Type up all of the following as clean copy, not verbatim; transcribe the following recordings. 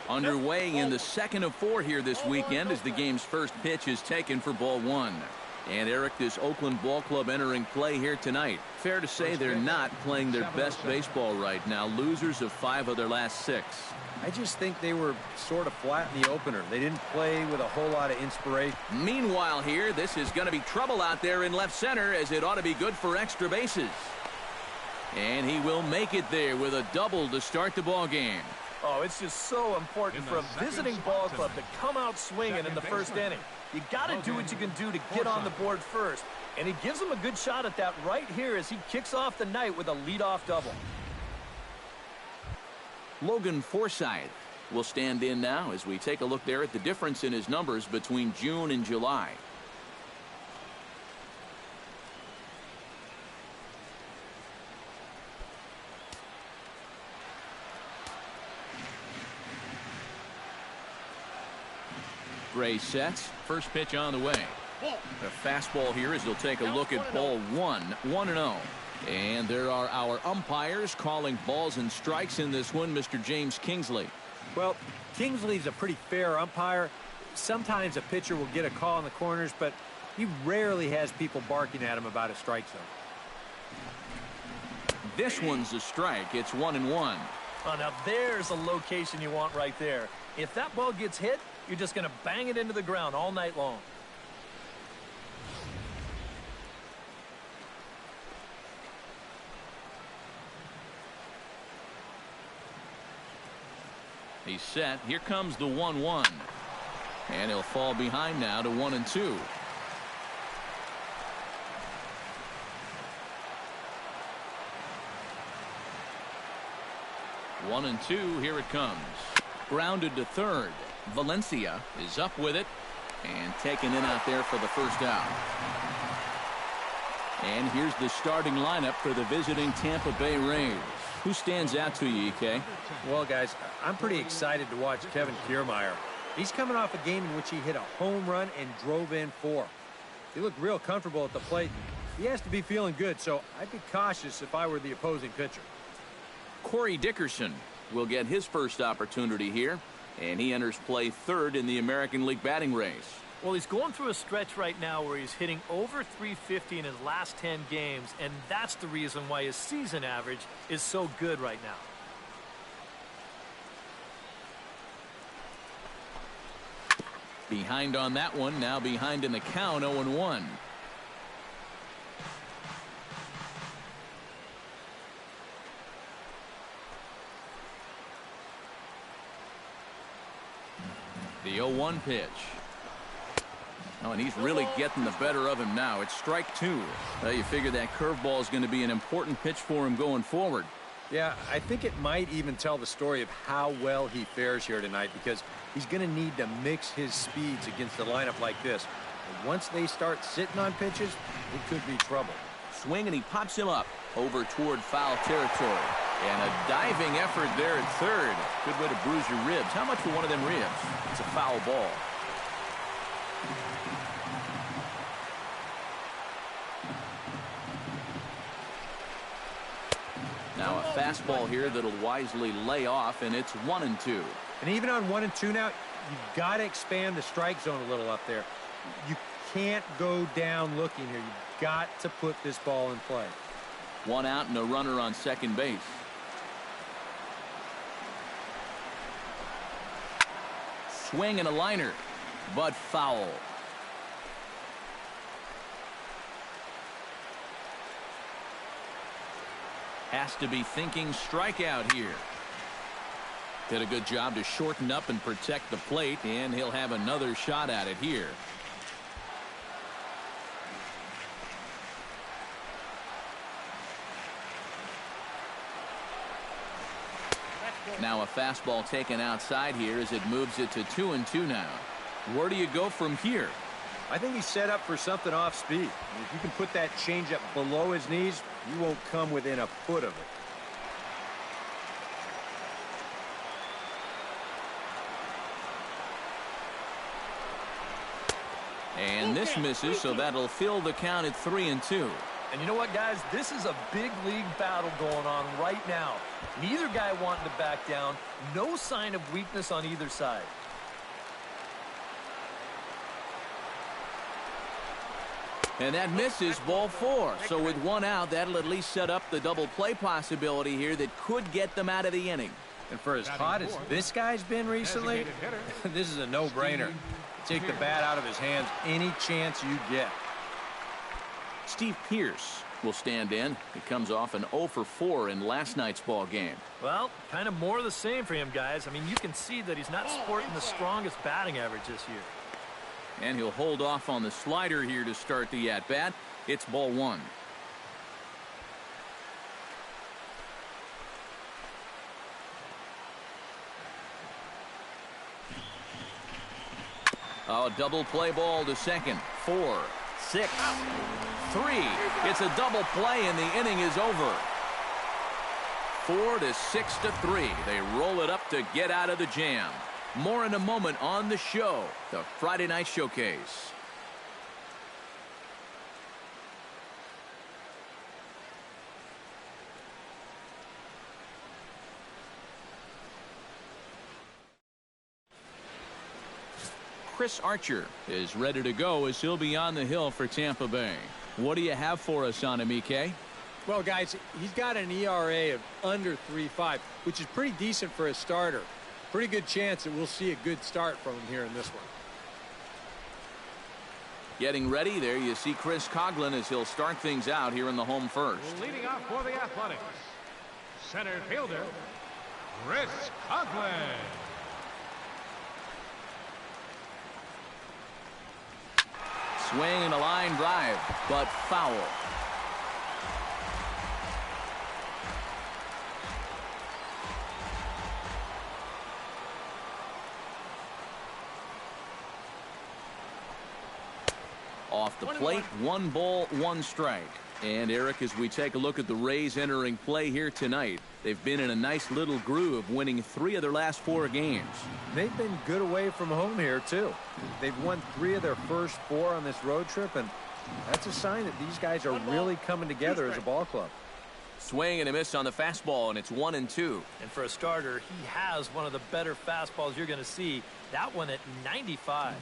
Underway in the second of 4 here this weekend as the game's first pitch is taken for ball 1. And Eric, this Oakland ball club entering play here tonight. Fair to say they're not playing their best baseball right now. Losers of 5 of their last 6. I just think they were sort of flat in the opener. They didn't play with a whole lot of inspiration. Meanwhile here, this is going to be trouble out there in left center, as it ought to be good for extra bases. And he will make it there with a double to start the ball game. Oh, it's just so important for a visiting ball club to come out swinging in the first inning. You got to do what you can do to get on the board first. And he gives him a good shot at that right here as he kicks off the night with a leadoff double. Logan Forsythe will stand in now as we take a look there at the difference in his numbers between June and July. Gray sets. First pitch on the way. The fastball here as he'll take a look at ball 1. 1-0. And there are our umpires calling balls and strikes in this one, Mr. James Kingsley. Well, Kingsley's a pretty fair umpire. Sometimes a pitcher will get a call in the corners, but he rarely has people barking at him about a strike zone. This one's a strike. It's 1-1. Oh, now there's a location you want right there. If that ball gets hit, you're just going to bang it into the ground all night long. He's set. Here comes the 1-1. And he'll fall behind now to 1-2. One and two. Here it comes. Grounded to third. Valencia is up with it and taken in out there for the first out. And here's the starting lineup for the visiting Tampa Bay Rays. Who stands out to you, EK? Well, guys, I'm pretty excited to watch Kevin Kiermaier. He's coming off a game in which he hit a home run and drove in 4. He looked real comfortable at the plate. He has to be feeling good, so I'd be cautious if I were the opposing pitcher. Corey Dickerson will get his first opportunity here, and he enters play third in the American League batting race. Well, he's going through a stretch right now where he's hitting over 350 in his last 10 games, and that's the reason why his season average is so good right now. Behind on that one, now behind in the count, 0-1. The 0-1 pitch. Oh, and he's really getting the better of him now. It's strike 2. You figure that curveball is going to be an important pitch for him going forward. Yeah, I think it might even tell the story of how well he fares here tonight, because he's going to need to mix his speeds against a lineup like this. And once they start sitting on pitches, it could be trouble. Swing, and he pops him up over toward foul territory. And a diving effort there at third. Good way to bruise your ribs. How much for one of them ribs? It's a foul ball. Now a fastball here that'll wisely lay off, and it's 1-2. And even on 1-2 now, you've got to expand the strike zone a little up there. You can't go down looking here. You've got to put this ball in play. 1 out and a runner on second base. Swing and a liner, but foul. Has to be thinking strikeout here. Did a good job to shorten up and protect the plate, and he'll have another shot at it here. Now a fastball taken outside here as it moves it to 2-2 now. Where do you go from here? I think he's set up for something off speed. If you can put that changeup below his knees, you won't come within a foot of it. And this misses, so that'll fill the count at 3-2. And you know what, guys? This is a big league battle going on right now. Neither guy wanting to back down. No sign of weakness on either side. And that misses, ball 4. So with one out, that'll at least set up the double play possibility here that could get them out of the inning. And for as hot as this guy's been recently, this is a no-brainer. Take the bat out of his hands any chance you get. Steve Pearce will stand in. He comes off an 0 for 4 in last night's ball game. Well, kind of more of the same for him, guys. I mean, you can see that he's not sporting the strongest batting average this year. And he'll hold off on the slider here to start the at-bat. It's ball 1. A double play ball to second. 4, 6, 3. It's a double play and the inning is over. 4 to 6 to 3. They roll it up to get out of the jam. More in a moment on the show, the Friday Night Showcase. Chris Archer is ready to go as he'll be on the hill for Tampa Bay. What do you have for us on him, EK? Well, guys, he's got an ERA of under 3.5, which is pretty decent for a starter. Pretty good chance that we'll see a good start from him here in this one. Getting ready there, you see Chris Coughlin as he'll start things out here in the home first. Leading off for the Athletics, center fielder, Chris Coughlin. Swing and a line drive, but foul. Off the plate, 1 ball, 1 strike. And Eric, as we take a look at the Rays entering play here tonight, they've been in a nice little groove, winning 3 of their last 4 games. They've been good away from home here, too. They've won 3 of their first 4 on this road trip, and that's a sign that these guys are really coming together as a ball club. Swing and a miss on the fastball, and it's 1-2. And for a starter, he has one of the better fastballs you're going to see. That one at 95.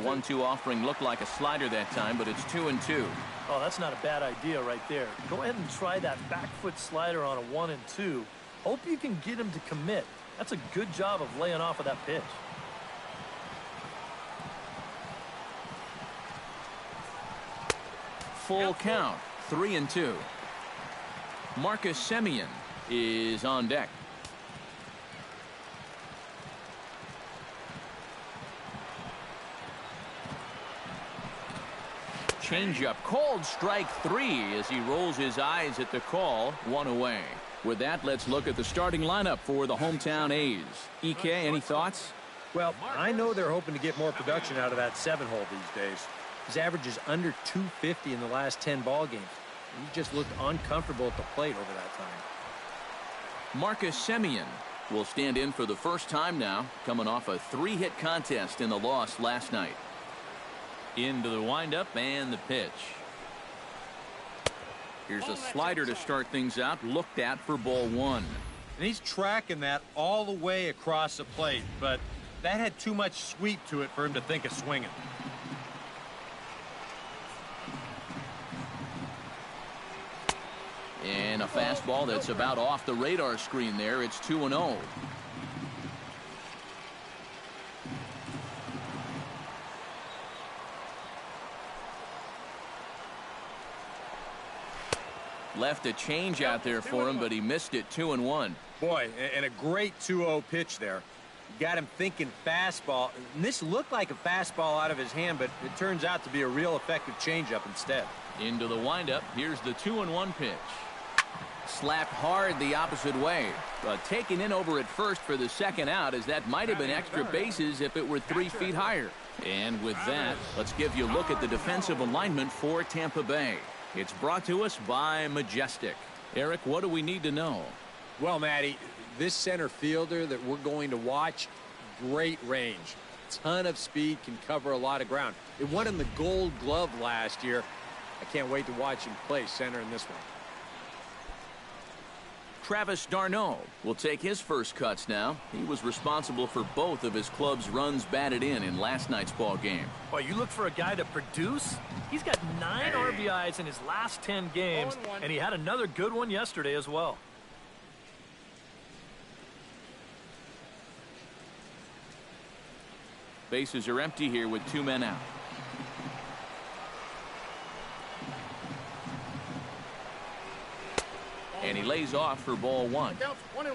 1-2 offering looked like a slider that time, but it's 2-2. Oh, that's not a bad idea right there. Go ahead and try that back foot slider on a 1-2. Hope you can get him to commit. That's a good job of laying off of that pitch. Full count, 3-2. Marcus Semien is on deck. Changeup called strike 3 as he rolls his eyes at the call. 1 away. With that, let's look at the starting lineup for the hometown A's. EK, any thoughts? Well, I know they're hoping to get more production out of that 7-hole these days. His average is under 250 in the last 10 ball games. He just looked uncomfortable at the plate over that time. Marcus Semien will stand in for the first time now, coming off a 3-hit contest in the loss last night. Into the windup and the pitch. Here's a slider to start things out, looked at for ball 1. And he's tracking that all the way across the plate, but that had too much sweep to it for him to think of swinging. And a fastball that's about off the radar screen there. It's 2-0. Left a change out there for him, but he missed it. 2-1. Boy, and a great 2-0 pitch there. Got him thinking fastball. And this looked like a fastball out of his hand, but it turns out to be a real effective changeup instead. Into the windup. Here's the 2-1 pitch. Slapped hard the opposite way. Taken in over at first for the second out, as that might have been extra bases if it were 3 feet higher. And with that, let's give you a look at the defensive alignment for Tampa Bay. It's brought to us by Majestic. Eric, what do we need to know? Well, Matty, this center fielder that we're going to watch great range. Ton of speed, can cover a lot of ground. It won him the Gold Glove last year. I can't wait to watch him play center in this one. Travis d'Arnaud will take his first cuts now. He was responsible for both of his club's runs batted in last night's ball game. Well, you look for a guy to produce. He's got 9 RBIs in his last 10 games, and he had another good one yesterday as well. Bases are empty here with 2 men out. And he lays off for ball 1. 1-1.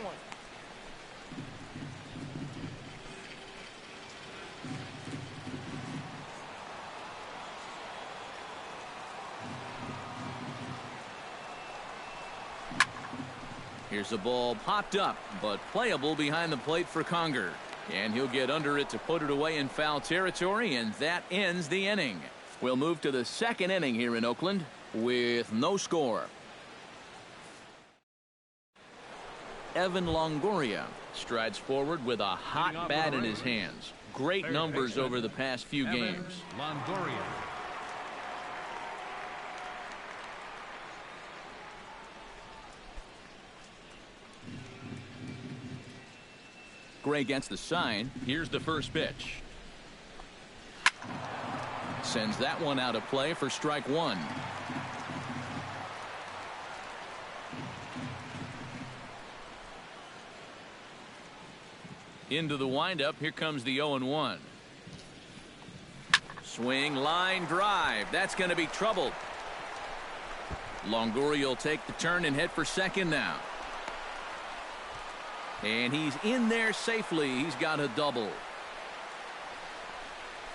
Here's a ball popped up, but playable behind the plate for Conger. And he'll get under it to put it away in foul territory, and that ends the inning. We'll move to the second inning here in Oakland with no score. Evan Longoria strides forward with a hot bat in his hands. Great numbers over the past few games. Longoria. Gray gets the sign. Here's the first pitch. Sends that one out of play for strike 1. Into the windup. Here comes the 0-1. Swing, line drive. That's going to be trouble. Longoria will take the turn and head for second now. And he's in there safely. He's got a double.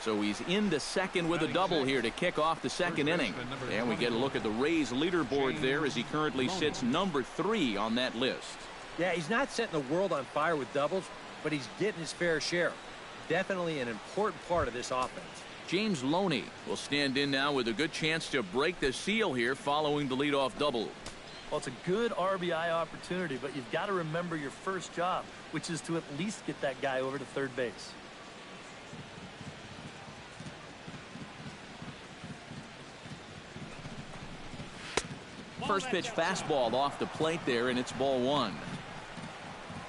So he's into second with a double here to kick off the second inning. And we get a look at the Rays leaderboard there as he currently sits number 3 on that list. Yeah, he's not setting the world on fire with doubles, but he's getting his fair share. Definitely an important part of this offense. James Loney will stand in now with a good chance to break the seal here following the leadoff double. Well, it's a good RBI opportunity, but you've got to remember your first job, which is to at least get that guy over to third base. First pitch fastball off the plate there, and it's ball 1.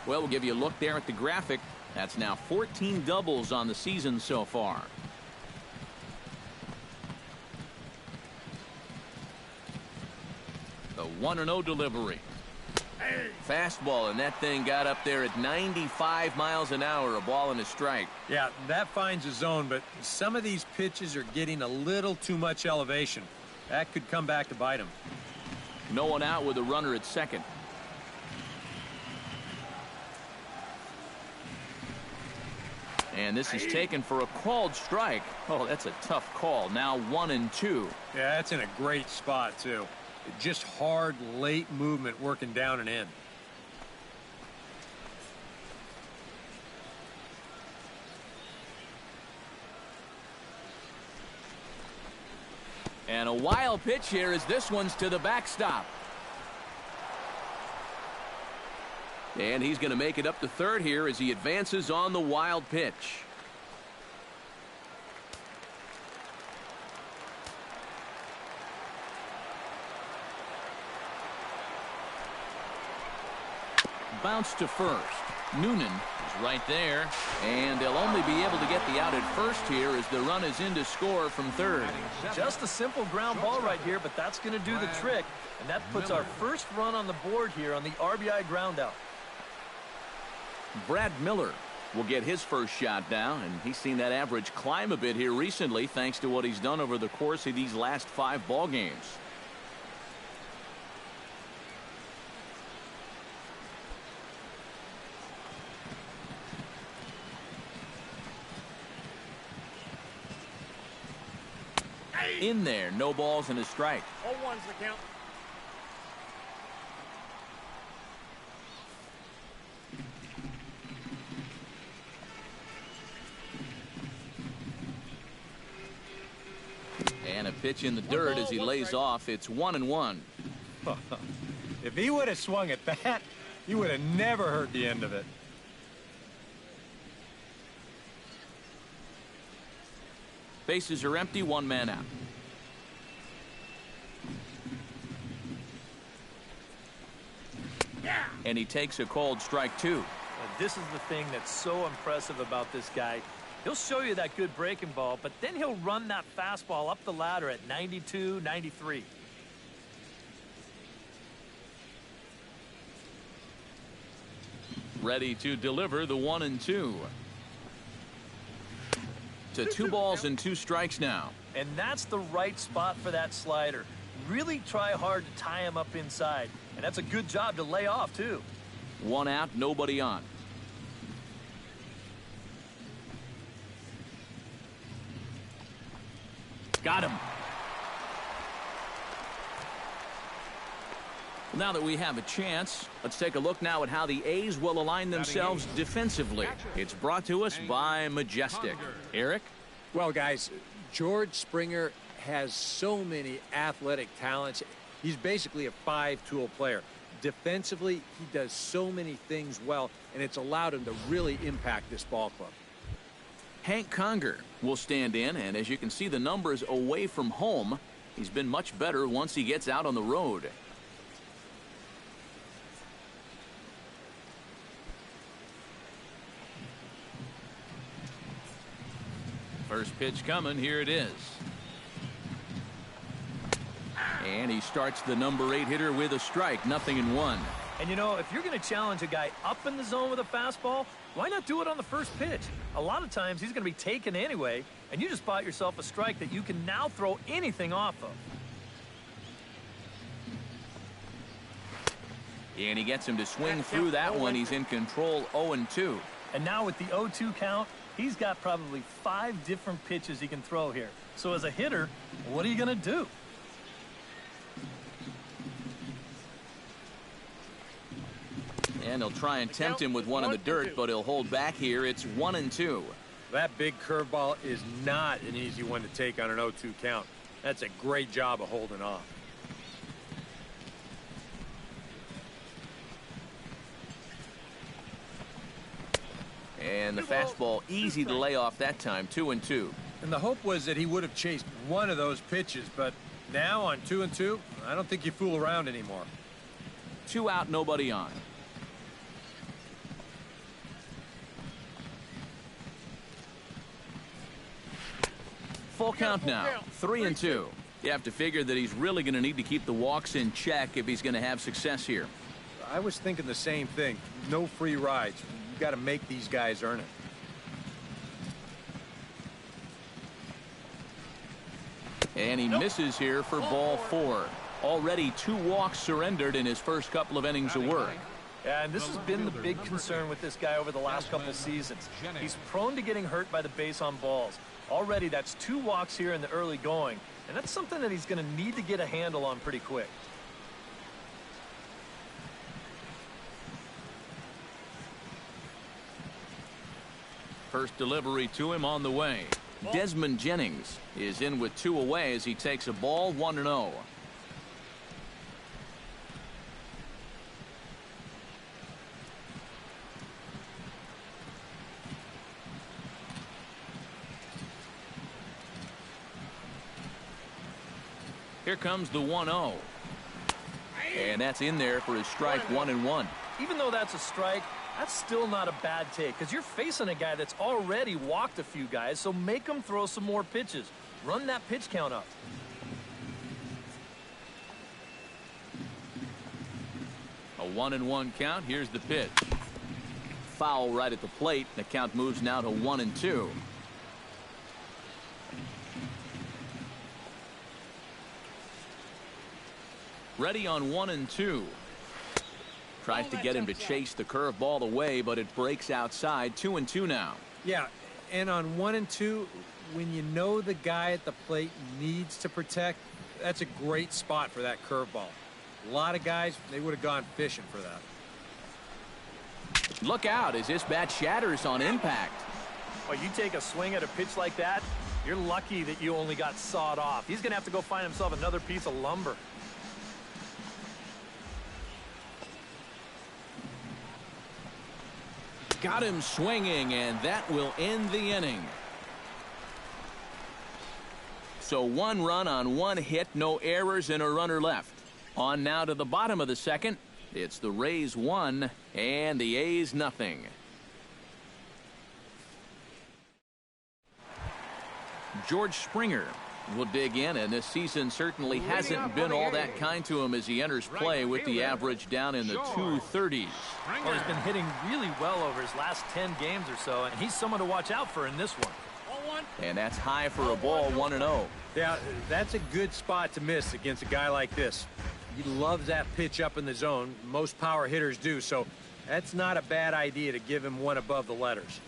Well, we'll give you a look there at the graphic. That's now 14 doubles on the season so far. The 1-0 delivery. Fastball, and that thing got up there at 95 miles an hour, a ball and a strike. Yeah, that finds a zone, but some of these pitches are getting a little too much elevation. That could come back to bite him. No one out with a runner at second. And this is taken for a called strike. Oh, that's a tough call. Now 1-2. Yeah, that's in a great spot, too. Just hard, late movement working down and in. And a wild pitch here as this one's to the backstop. And he's going to make it up to third here as he advances on the wild pitch. Bounce to first. Noonan is right there, and they'll only be able to get the out at first here as the run is in to score from third. Just a simple ground ball right here, but that's going to do the trick, and that puts our first run on the board here on the RBI ground out. Brad Miller will get his first shot now, and he's seen that average climb a bit here recently thanks to what he's done over the course of these last 5 ball games. In there, no balls and a strike. 0-1's the count. And a pitch in the dirt as he lays off. It's 1-1. If he would have swung at that, he would have never heard the end of it. Bases are empty, one man out. And he takes a called strike 2. And this is the thing that's so impressive about this guy. He'll show you that good breaking ball, but then he'll run that fastball up the ladder at 92, 93. Ready to deliver the 1-2. To 2 balls and 2 strikes now. And that's the right spot for that slider. Really try hard to tie him up inside. And that's a good job to lay off, too. 1 out, nobody on. Got him. Now that we have a chance, let's take a look now at how the A's will align themselves defensively. It's brought to us by Majestic. Eric? Well, guys, George Springer has so many athletic talents. He's basically a 5-tool player. Defensively, he does so many things well, and it's allowed him to really impact this ball club. Hank Conger will stand in, and as you can see the numbers away from home, he's been much better once he gets out on the road. First pitch coming, here it is. And he starts the number 8 hitter with a strike, 0-1. And you know, if you're going to challenge a guy up in the zone with a fastball, why not do it on the first pitch? A lot of times he's going to be taken anyway, and you just bought yourself a strike that you can now throw anything off of. And he gets him to swing through that one. He's in control, 0-2. And now with the 0-2 count, he's got probably 5 different pitches he can throw here. So as a hitter, what are you going to do? And he'll try and tempt him with one in the dirt, but he'll hold back here. It's 1-2. That big curveball is not an easy one to take on an 0-2 count. That's a great job of holding off. And the fastball easy to lay off that time, 2-2. And the hope was that he would have chased one of those pitches, but now on 2-2, I don't think you fool around anymore. 2 out, nobody on. Full count now, 3-2. You have to figure that he's really going to need to keep the walks in check if he's going to have success here. I was thinking the same thing. No free rides. You got to make these guys earn it. And he misses here for ball 4. Already 2 walks surrendered in his first couple of innings of work. Yeah, and this has been the big concern with this guy over the last couple seasons. He's prone to getting hurt by the base on balls. Already that's 2 walks here in the early going, and that's something that he's going to need to get a handle on pretty quick. First delivery to him on the way. Desmond Jennings is in with 2 away as he takes a ball, 1-0. Here comes the 1-0. And that's in there for his strike, 1-1. Even though that's a strike, that's still not a bad take because you're facing a guy that's already walked a few guys, so make him throw some more pitches. Run that pitch count up. A 1-1 count. Here's the pitch. Foul right at the plate. The count moves now to 1-2. Ready on 1-2. Tries to get him to chase the curveball away, but it breaks outside. 2-2 now. Yeah, and on 1-2, when you know the guy at the plate needs to protect, that's a great spot for that curveball. A lot of guys, they would have gone fishing for that. Look out as this bat shatters on impact. Well, you take a swing at a pitch like that, you're lucky that you only got sawed off. He's going to have to go find himself another piece of lumber. Got him swinging, and that will end the inning. So 1 run on 1 hit, no errors, and a runner left. On now to the bottom of the second. It's the Rays 1 and the A's nothing. George Springer will dig in, and this season certainly hasn't been all that kind to him as he enters play with the average down in the 230s. Well, he's been hitting really well over his last 10 games or so, and he's someone to watch out for in this one. And that's high for a ball, 1-0. Yeah, that's a good spot to miss against a guy like this. He loves that pitch up in the zone. Most power hitters do, so that's not a bad idea to give him one above the letters.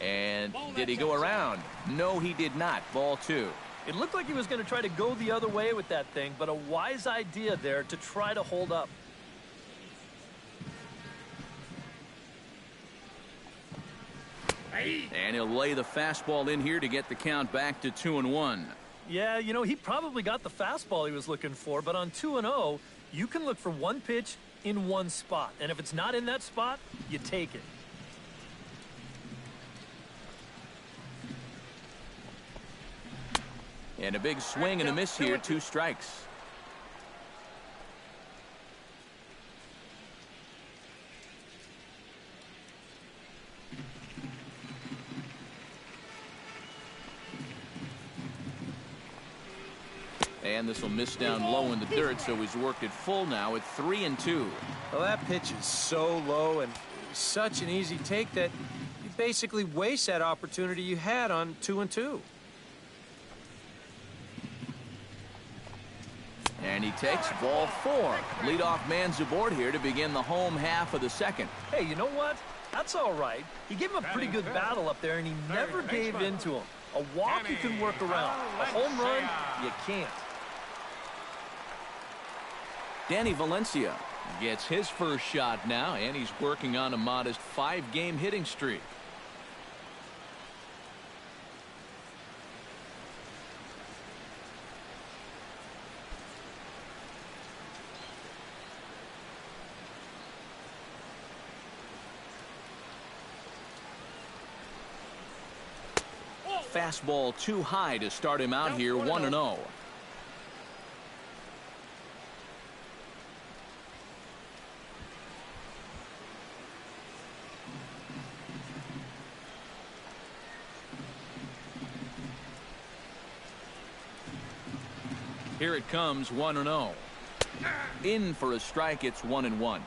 And did he go around? No, he did not. Ball 2. It looked like he was going to try to go the other way with that thing, but a wise idea there to try to hold up. And he'll lay the fastball in here to get the count back to 2-1. Yeah, you know, he probably got the fastball he was looking for, but on 2-0, you can look for one pitch in one spot. And if it's not in that spot, you take it. And a big swing and a miss here, 2 strikes. And this will miss down low in the dirt, so he's worked it full now at 3-2. Well, that pitch is so low and such an easy take that you basically waste that opportunity you had on 2-2. And he takes ball 4. Leadoff man's aboard here to begin the home half of the second. Hey, you know what? That's all right. He gave him a pretty good battle up there, and he never gave in to him. A walk you can work around. A home run, you can't. Danny Valencia gets his first shot now, and he's working on a modest 5-game hitting streak. Fastball too high to start him out here, 1-0. Here it comes, 1-0. In for a strike, it's 1-1.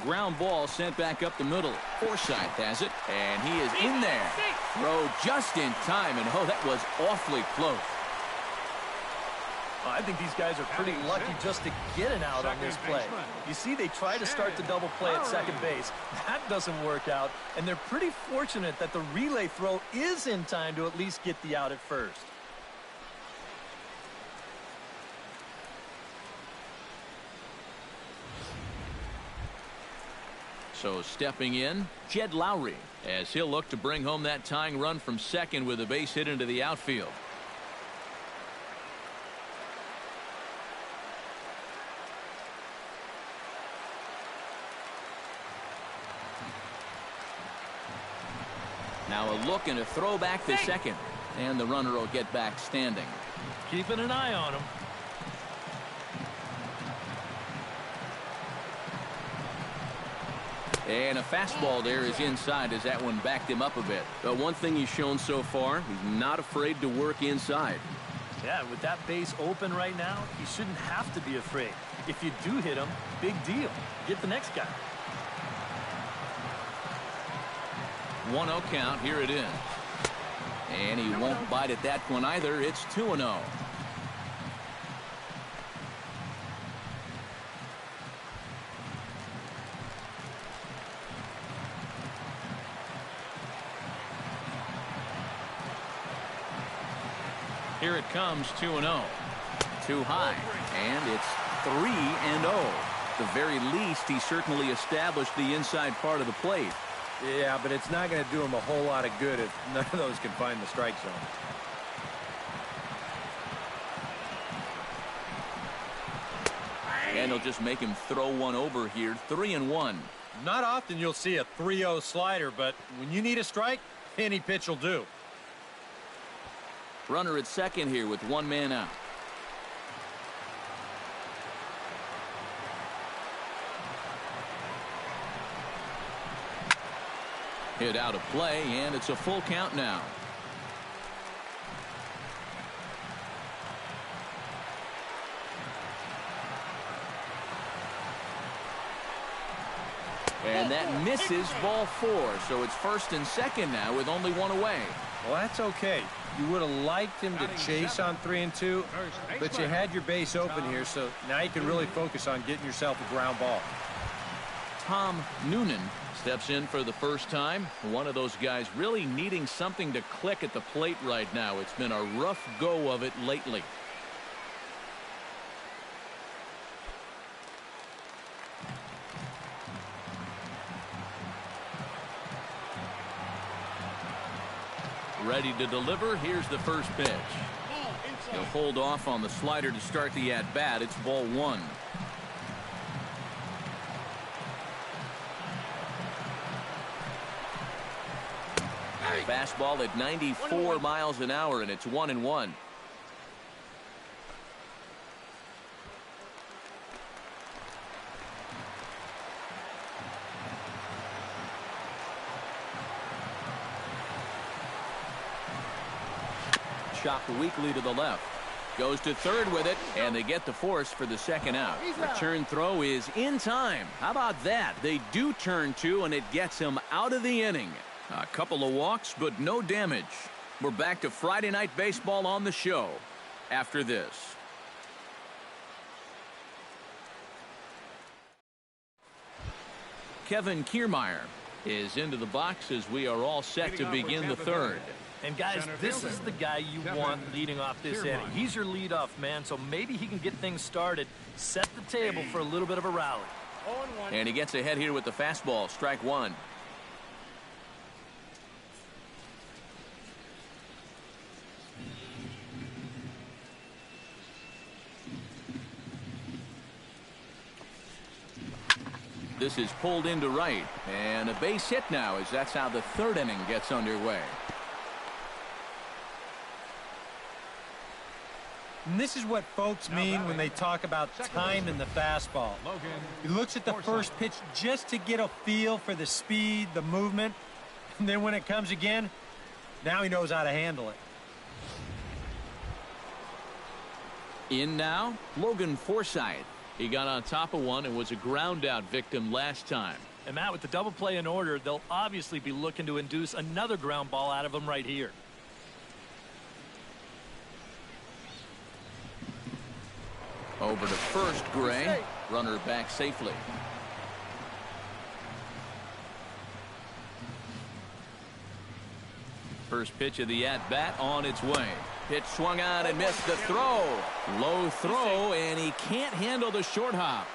Ground ball sent back up the middle. Forsythe has it, and he is in there. Throw just in time, and oh, that was awfully close. I think these guys are pretty lucky just to get an out on this play. You see, they try to start the double play at second base. That doesn't work out, and they're pretty fortunate that the relay throw is in time to at least get the out at first. So stepping in, Jed Lowry, as he'll look to bring home that tying run from second with a base hit into the outfield. Now a look and a throw back to second, and the runner will get back standing. Keeping an eye on him. And a fastball there is inside as that one backed him up a bit. But one thing he's shown so far, he's not afraid to work inside. Yeah, with that base open right now, he shouldn't have to be afraid. If you do hit him, big deal. Get the next guy. 1-0 count, here it is. And he won't bite at that one either. It's 2-0. Here it comes, 2-0. Too high, and it's 3-0. At the very least, he certainly established the inside part of the plate. Yeah, but it's not going to do him a whole lot of good if none of those can find the strike zone. And he'll just make him throw one over here. 3-1. Not often you'll see a 3-0 slider, but when you need a strike, any pitch will do. Runner at second here with one man out. Hit out of play, and it's a full count now. And that misses, ball 4. So it's first and second now with only one away. Well, that's okay. You would have liked him to chase on 3 and 2, but you had your base open here, so now you can really focus on getting yourself a ground ball. Tom Noonan steps in for the first time. One of those guys really needing something to click at the plate right now. It's been a rough go of it lately. Ready to deliver. Here's the first pitch. He'll hold off on the slider to start the at-bat. It's ball 1. Fastball at 94 miles an hour, and it's 1-1. Chopped weakly to the left. Goes to third with it, and they get the force for the second out. Return throw is in time. How about that? They do turn 2, and it gets him out of the inning. A couple of walks, but no damage. We're back to Friday Night Baseball on the show after this. Kevin Kiermaier is into the box as we are all set to begin the third. And guys, this is the guy you want leading off this inning. He's your leadoff man, so maybe he can get things started, set the table for a little bit of a rally. And he gets ahead here with the fastball. Strike 1. This is pulled into right, and a base hit now, as that's how the third inning gets underway. And this is what folks mean when they talk about time in the fastball. He looks at the first pitch just to get a feel for the speed, the movement, and then when it comes again, now he knows how to handle it. In now, Logan Forsythe. He got on top of one and was a ground out victim last time. And Matt, with the double play in order, they'll obviously be looking to induce another ground ball out of him right here. Over to first, Gray. Runner back safely. First pitch of the at-bat on its way. Pitch swung on and missed the throw. Low throw, and he can't handle the short hop.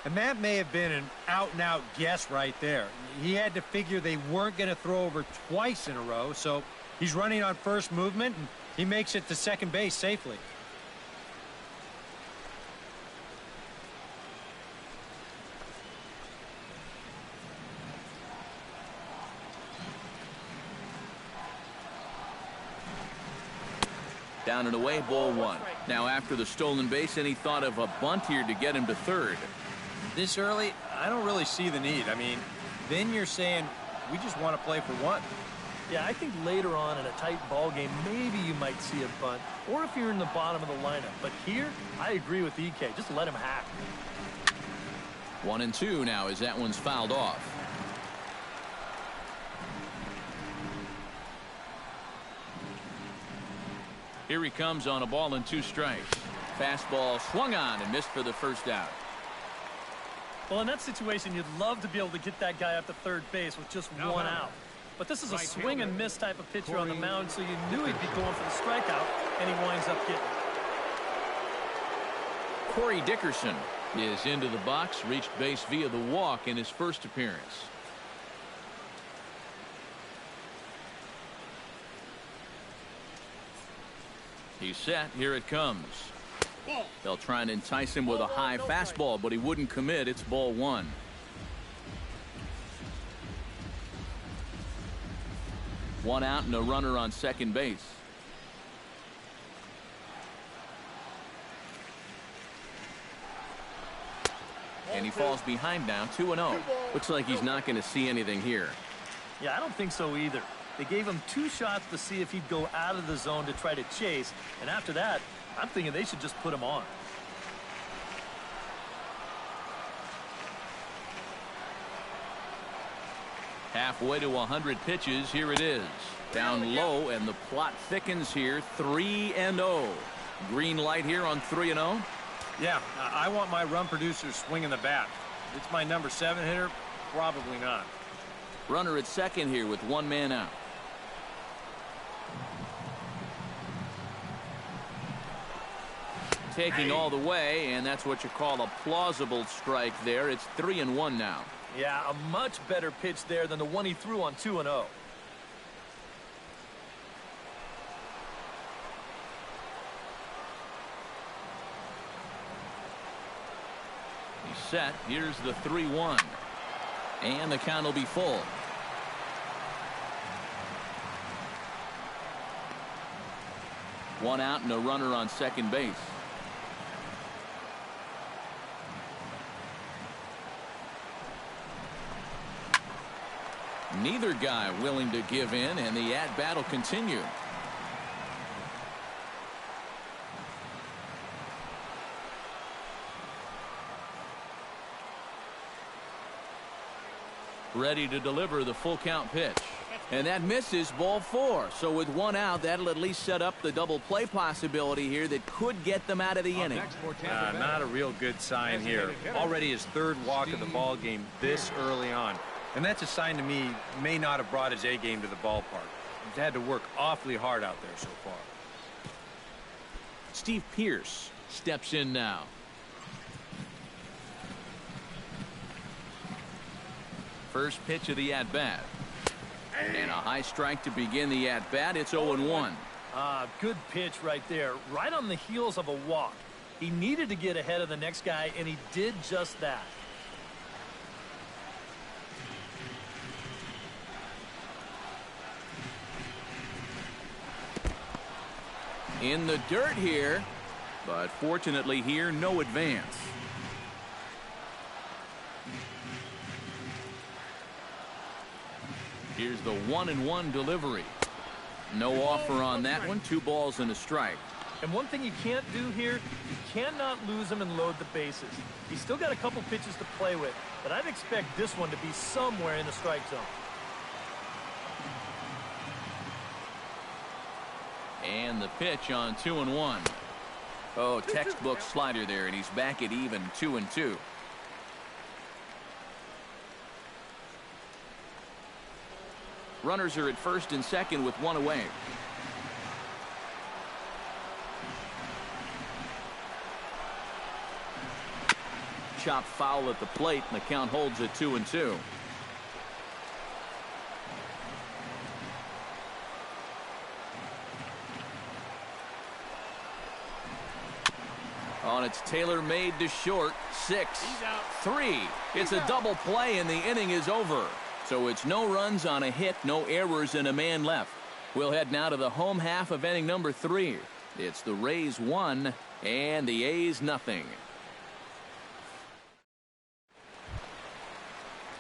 And that may have been an out-and-out guess right there. He had to figure they weren't going to throw over twice in a row, so he's running on first movement, and he makes it to second base safely. Down and away, ball 1. Now after the stolen base, and he thought of a bunt here to get him to third. This early, I don't really see the need. I mean, then you're saying we just want to play for one. Yeah, I think later on in a tight ball game, maybe you might see a bunt, or if you're in the bottom of the lineup. But here, I agree with EK. Just let him hack. 1-2 now as that one's fouled off. Here he comes on a ball and 2 strikes. Fastball swung on and missed for the first out. Well, in that situation, you'd love to be able to get that guy up to third base with just one out. But this is a swing and miss type of pitcher on the mound, so you knew he'd be going for the strikeout, and he winds up getting it. Corey Dickerson is into the box, reached base via the walk in his first appearance. He's set. Here it comes. They'll try and entice him with a high fastball, but he wouldn't commit. It's ball one. One out and a runner on second base. And he falls behind now, 2-0. Looks like he's not going to see anything here. Yeah, I don't think so either. They gave him 2 shots to see if he'd go out of the zone to try to chase. And after that, I'm thinking they should just put him on. Halfway to 100 pitches. Here it is. Down low, and the plot thickens here. 3-0. Green light here on 3-0. Yeah, I want my run producer swinging the bat. It's my number 7 hitter. Probably not. Runner at second here with 1 man out. Taking all the way, and that's what you call a plausible strike there. It's 3-1 now. Yeah, a much better pitch there than the one he threw on 2-0. He's set. Here's the 3-1. And the count will be full. One out and a runner on second base. Neither guy willing to give in, and the at-bat will continue. Ready to deliver the full count pitch. And that misses, ball 4. So with 1 out, that'll at least set up the double play possibility here that could get them out of the inning. Not a real good sign here. Already his 3rd walk of the ball game this early on. And that's a sign to me he may not have brought his A game to the ballpark. He's had to work awfully hard out there so far. Steve Pearce steps in now. First pitch of the at-bat. And a high strike to begin the at-bat. It's 0-1. Good pitch right there. Right on the heels of a walk. He needed to get ahead of the next guy, and he did just that. In the dirt here, but fortunately here, no advance. Here's the 1-1 delivery. No offer on that one. 2 balls and a strike. And one thing you can't do here, you cannot lose him and load the bases. He's still got a couple pitches to play with, but I'd expect this one to be somewhere in the strike zone. And the pitch on 2-1. Oh, textbook slider there, and he's back at even 2-2. Runners are at first and second with 1 away. Chop foul at the plate, and the count holds at 2-2. On its tailor-made to short. 6-3. It's a double play, and the inning is over. So it's no runs on a hit, no errors, and a man left. We'll head now to the home half of inning number 3. It's the Rays 1 and the A's nothing.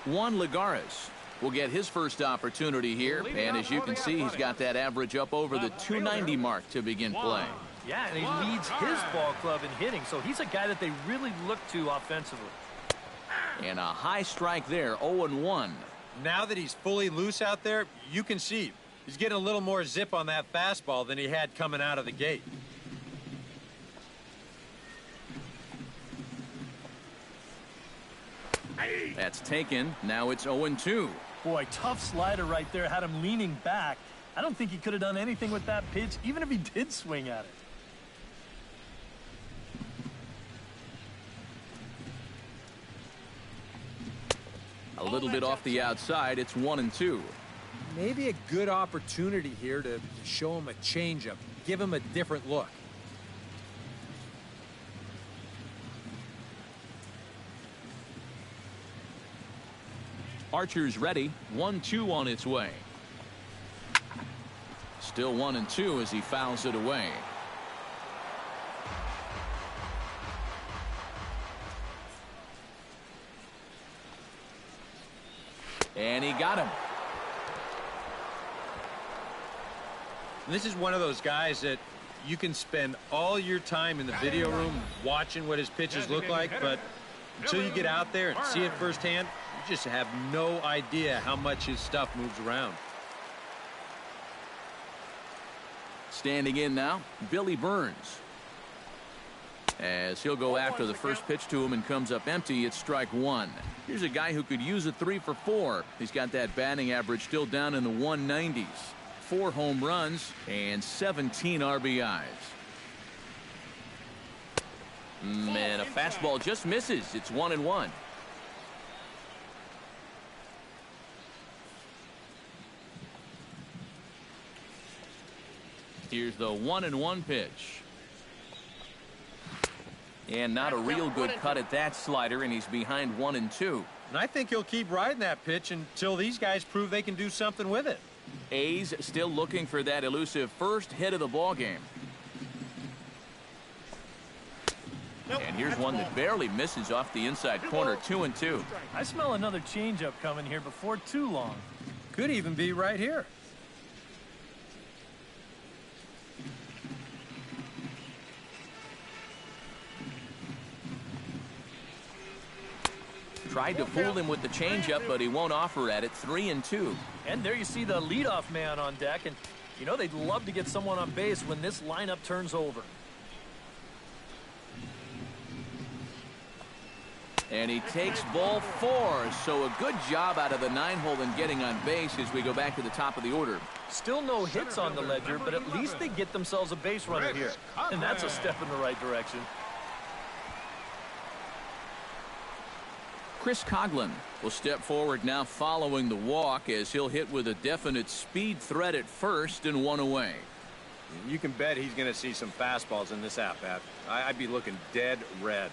Juan Lagares will get his first opportunity here, and as you can see, he's got that average up over the 290 mark to begin play. Yeah, and he leads his ball club in hitting, so he's a guy that they really look to offensively. And a high strike there, 0-1. Now that he's fully loose out there, you can see he's getting a little more zip on that fastball than he had coming out of the gate. That's taken. Now it's 0-2. Boy, tough slider right there. Had him leaning back. I don't think he could have done anything with that pitch, even if he did swing at it. little bit off the outside. It's 1-2. Maybe a good opportunity here to show him a changeup, give him a different look. Archer's ready. 1-2 on its way. Still 1-2 as he fouls it away. And he got him. This is one of those guys that you can spend all your time in the video room watching what his pitches look like, but until you get out there and see it firsthand, you just have no idea how much his stuff moves around. Standing in now, Billy Burns. As he'll go after the first pitch to him and comes up empty, it's strike one. Here's a guy who could use a 3 for 4. He's got that batting average still down in the 190s. 4 home runs and 17 RBIs. Man, a fastball just misses. It's 1-1. Here's the 1-1 pitch. And not a real good cut at that slider, and he's behind 1-2. And I think he'll keep riding that pitch until these guys prove they can do something with it. A's still looking for that elusive first hit of the ball game. And here's one that barely misses off the inside corner. 2-2. I smell another changeup coming here before too long. Could even be right here. Tried to fool him with the changeup, but he won't offer at it. 3-2. And there you see the leadoff man on deck, and you know they'd love to get someone on base when this lineup turns over. And he takes ball 4, so a good job out of the 9-hole in getting on base as we go back to the top of the order. Still no hits on the ledger, but at least they get themselves a base runner here, and that's a step in the right direction. Chris Coughlin will step forward now following the walk as he'll hit with a definite speed threat at first and 1 away. You can bet he's going to see some fastballs in this at-bat. I'd be looking dead red.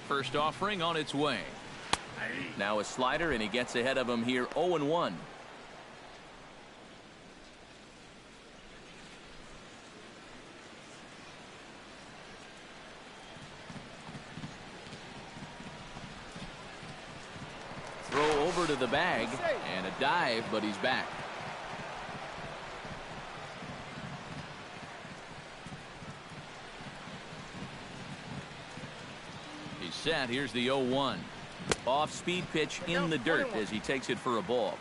First offering on its way. Now a slider, and he gets ahead of him here. 0-1. Throw over to the bag and a dive, but he's back. He's set. Here's the 0-1. Off-speed pitch in the dirt as he takes it for a ball.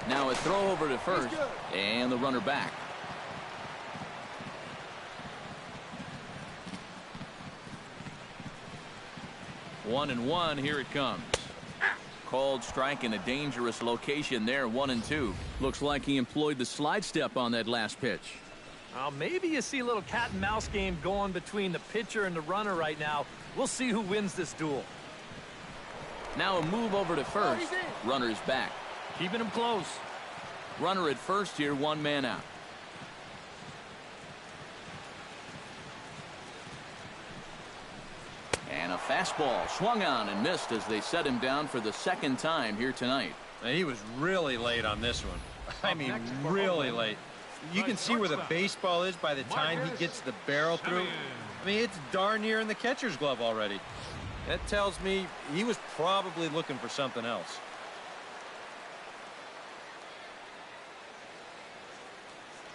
Now a throw over to first, and the runner back. One and one, here it comes. Called strike in a dangerous location there. 1-2. Looks like he employed the slide step on that last pitch. Maybe you see a little cat and mouse game going between the pitcher and the runner right now. We'll see who wins this duel. Now a move over to first. Runner's back. Keeping him close. Runner at first here, 1 man out. And a fastball swung on and missed as they set him down for the 2nd time here tonight. And he was really late on this one. I mean, really late. You can see where the baseball is by the time he gets the barrel through. I mean, it's darn near in the catcher's glove already. That tells me he was probably looking for something else.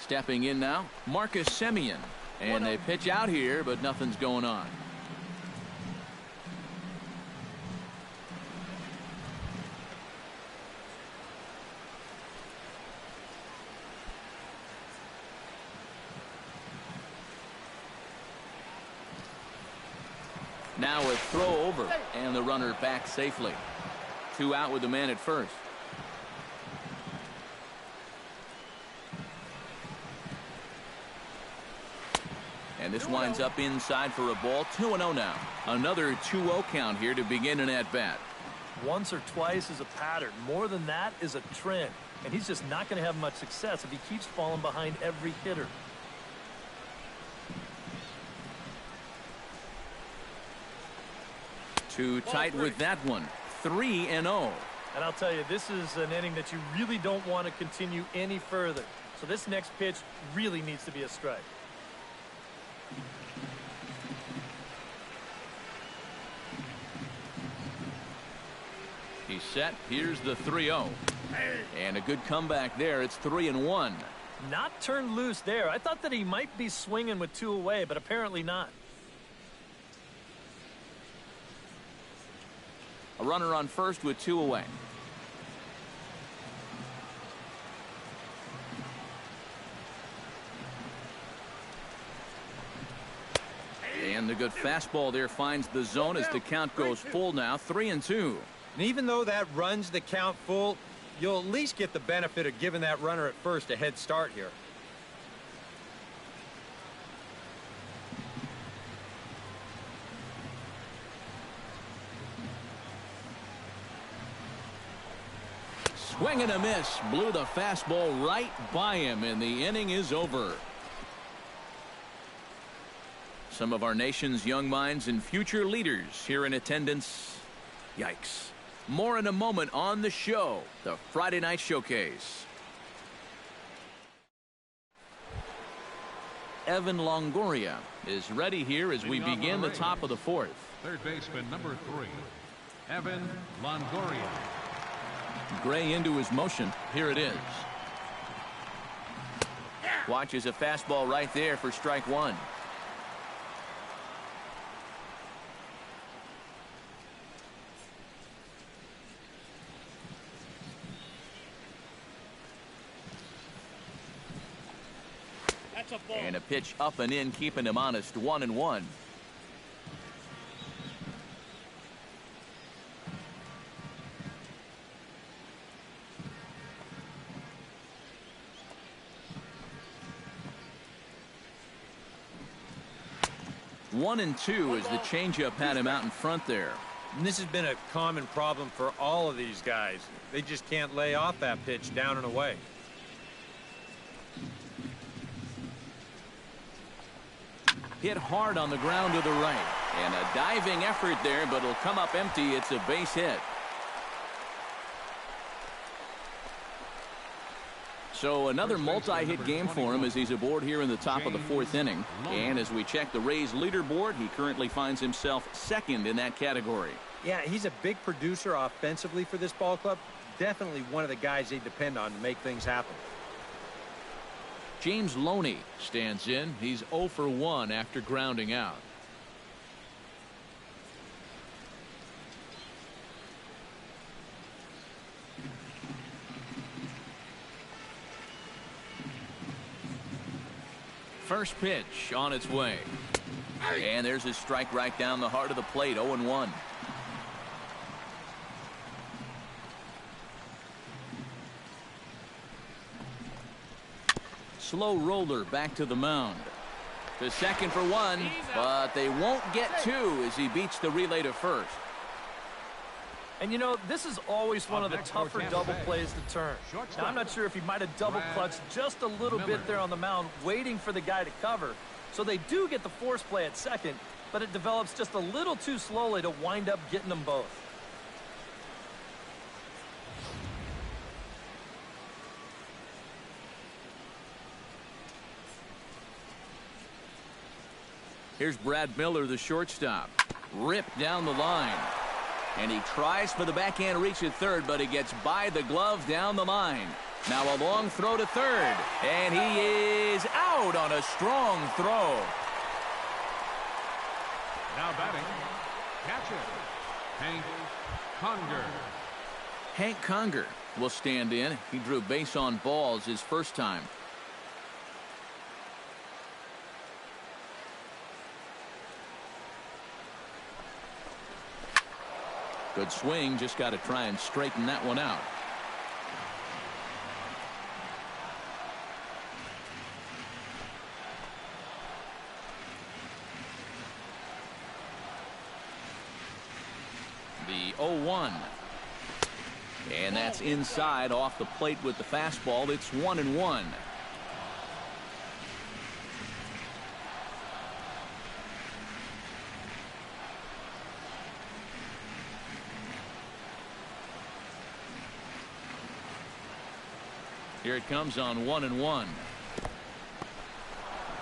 Stepping in now, Marcus Semien. And they pitch out here, but nothing's going on. Now a throw over, and the runner back safely. 2 out with the man at first. And this winds up inside for a ball. 2-0 now. Another 2-0 count here to begin an at-bat. Once or twice is a pattern. More than that is a trend. And he's just not going to have much success if he keeps falling behind every hitter. Too tight with that one. 3-0. And I'll tell you, this is an inning that you really don't want to continue any further. So this next pitch really needs to be a strike. He's set. Here's the 3-0. And a good comeback there. It's 3-1. Not turned loose there. I thought that he might be swinging with 2 away, but apparently not. A runner on first with 2 away. And the good fastball there finds the zone as the count goes full now. 3-2. And even though that runs the count full, you'll at least get the benefit of giving that runner at first a head start here. Swing and a miss. Blew the fastball right by him, and the inning is over. Some of our nation's young minds and future leaders here in attendance. Yikes. More in a moment on the show, the Friday Night Showcase. Evan Longoria is ready here as we begin the top of the 4th. Third baseman number 3, Evan Longoria. Gray into his motion. Here it is. Watches a fastball right there for strike 1. And a pitch up and in, keeping him honest. 1-1. One and two as the changeup had him out in front there. And this has been a common problem for all of these guys. They just can't lay off that pitch down and away. Hit hard on the ground to the right. And a diving effort there, but it'll come up empty. It's a base hit. So another multi-hit game for him as he's aboard here in the top of the 4th inning. And as we check the Rays leaderboard, he currently finds himself second in that category. Yeah, he's a big producer offensively for this ball club. Definitely one of the guys they depend on to make things happen. James Loney stands in. He's 0 for 1 after grounding out. First pitch on its way. And there's his strike right down the heart of the plate. 0-1. Slow roller back to the mound. To second for 1, but they won't get 2 as he beats the relay to first. And you know, this is always one of the tougher double plays to turn. Now, I'm not sure if he might have double clutched just a little bit there on the mound, waiting for the guy to cover. So they do get the force play at second, but it develops just a little too slowly to wind up getting them both. Here's Brad Miller, the shortstop. Ripped down the line. And he tries for the backhand reach at third, but he gets by the glove down the line. Now a long throw to third. And he is out on a strong throw. Now batting, catcher, Hank Conger. Hank Conger will stand in. He drew base on balls his first time. Good swing, just got to try and straighten that one out. The 0-1. And that's inside off the plate with the fastball. It's 1-1. Here it comes on 1-1.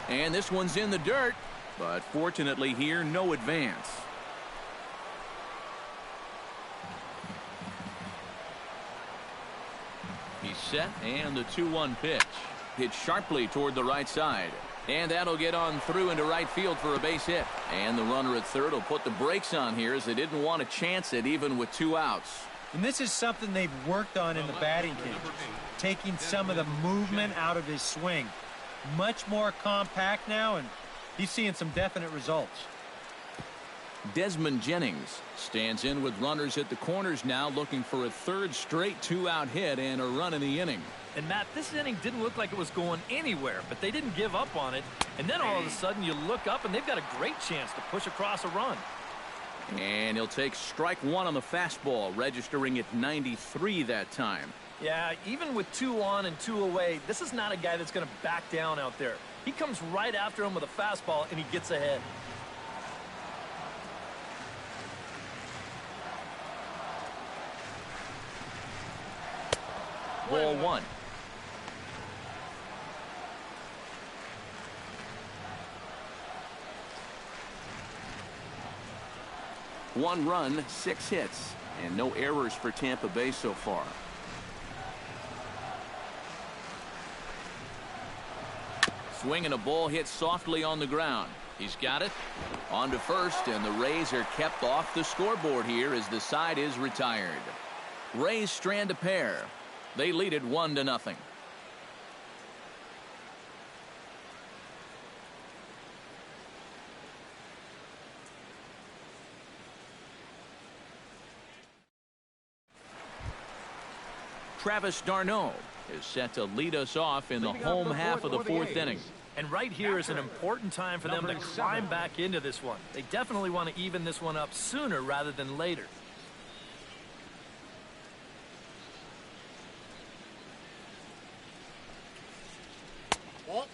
And this one's in the dirt, but fortunately here, no advance. He's set, and the 2-1 pitch. Hit sharply toward the right side. And that'll get on through into right field for a base hit. And the runner at third will put the brakes on here as they didn't want to chance it even with 2 outs. And this is something they've worked on in the batting cage, taking some of the movement out of his swing. Much more compact now, and he's seeing some definite results. Desmond Jennings stands in with runners at the corners now, looking for a third straight 2-out hit and a run in the inning. And Matt, this inning didn't look like it was going anywhere, but they didn't give up on it. And then all of a sudden you look up and they've got a great chance to push across a run. And he'll take strike 1 on the fastball, registering at 93 that time. Yeah, even with 2 on and 2 away, this is not a guy that's going to back down out there. He comes right after him with a fastball and he gets ahead. Ball 1. One run, 6 hits, and no errors for Tampa Bay so far. Swinging a ball hit softly on the ground. He's got it. On to first, and the Rays are kept off the scoreboard here as the side is retired. Rays strand a pair. They lead it 1-0. Travis d'Arnaud is set to lead us off in the home half of the 4th inning. And right here is an important time for them to climb back into this one. They definitely want to even this one up sooner rather than later.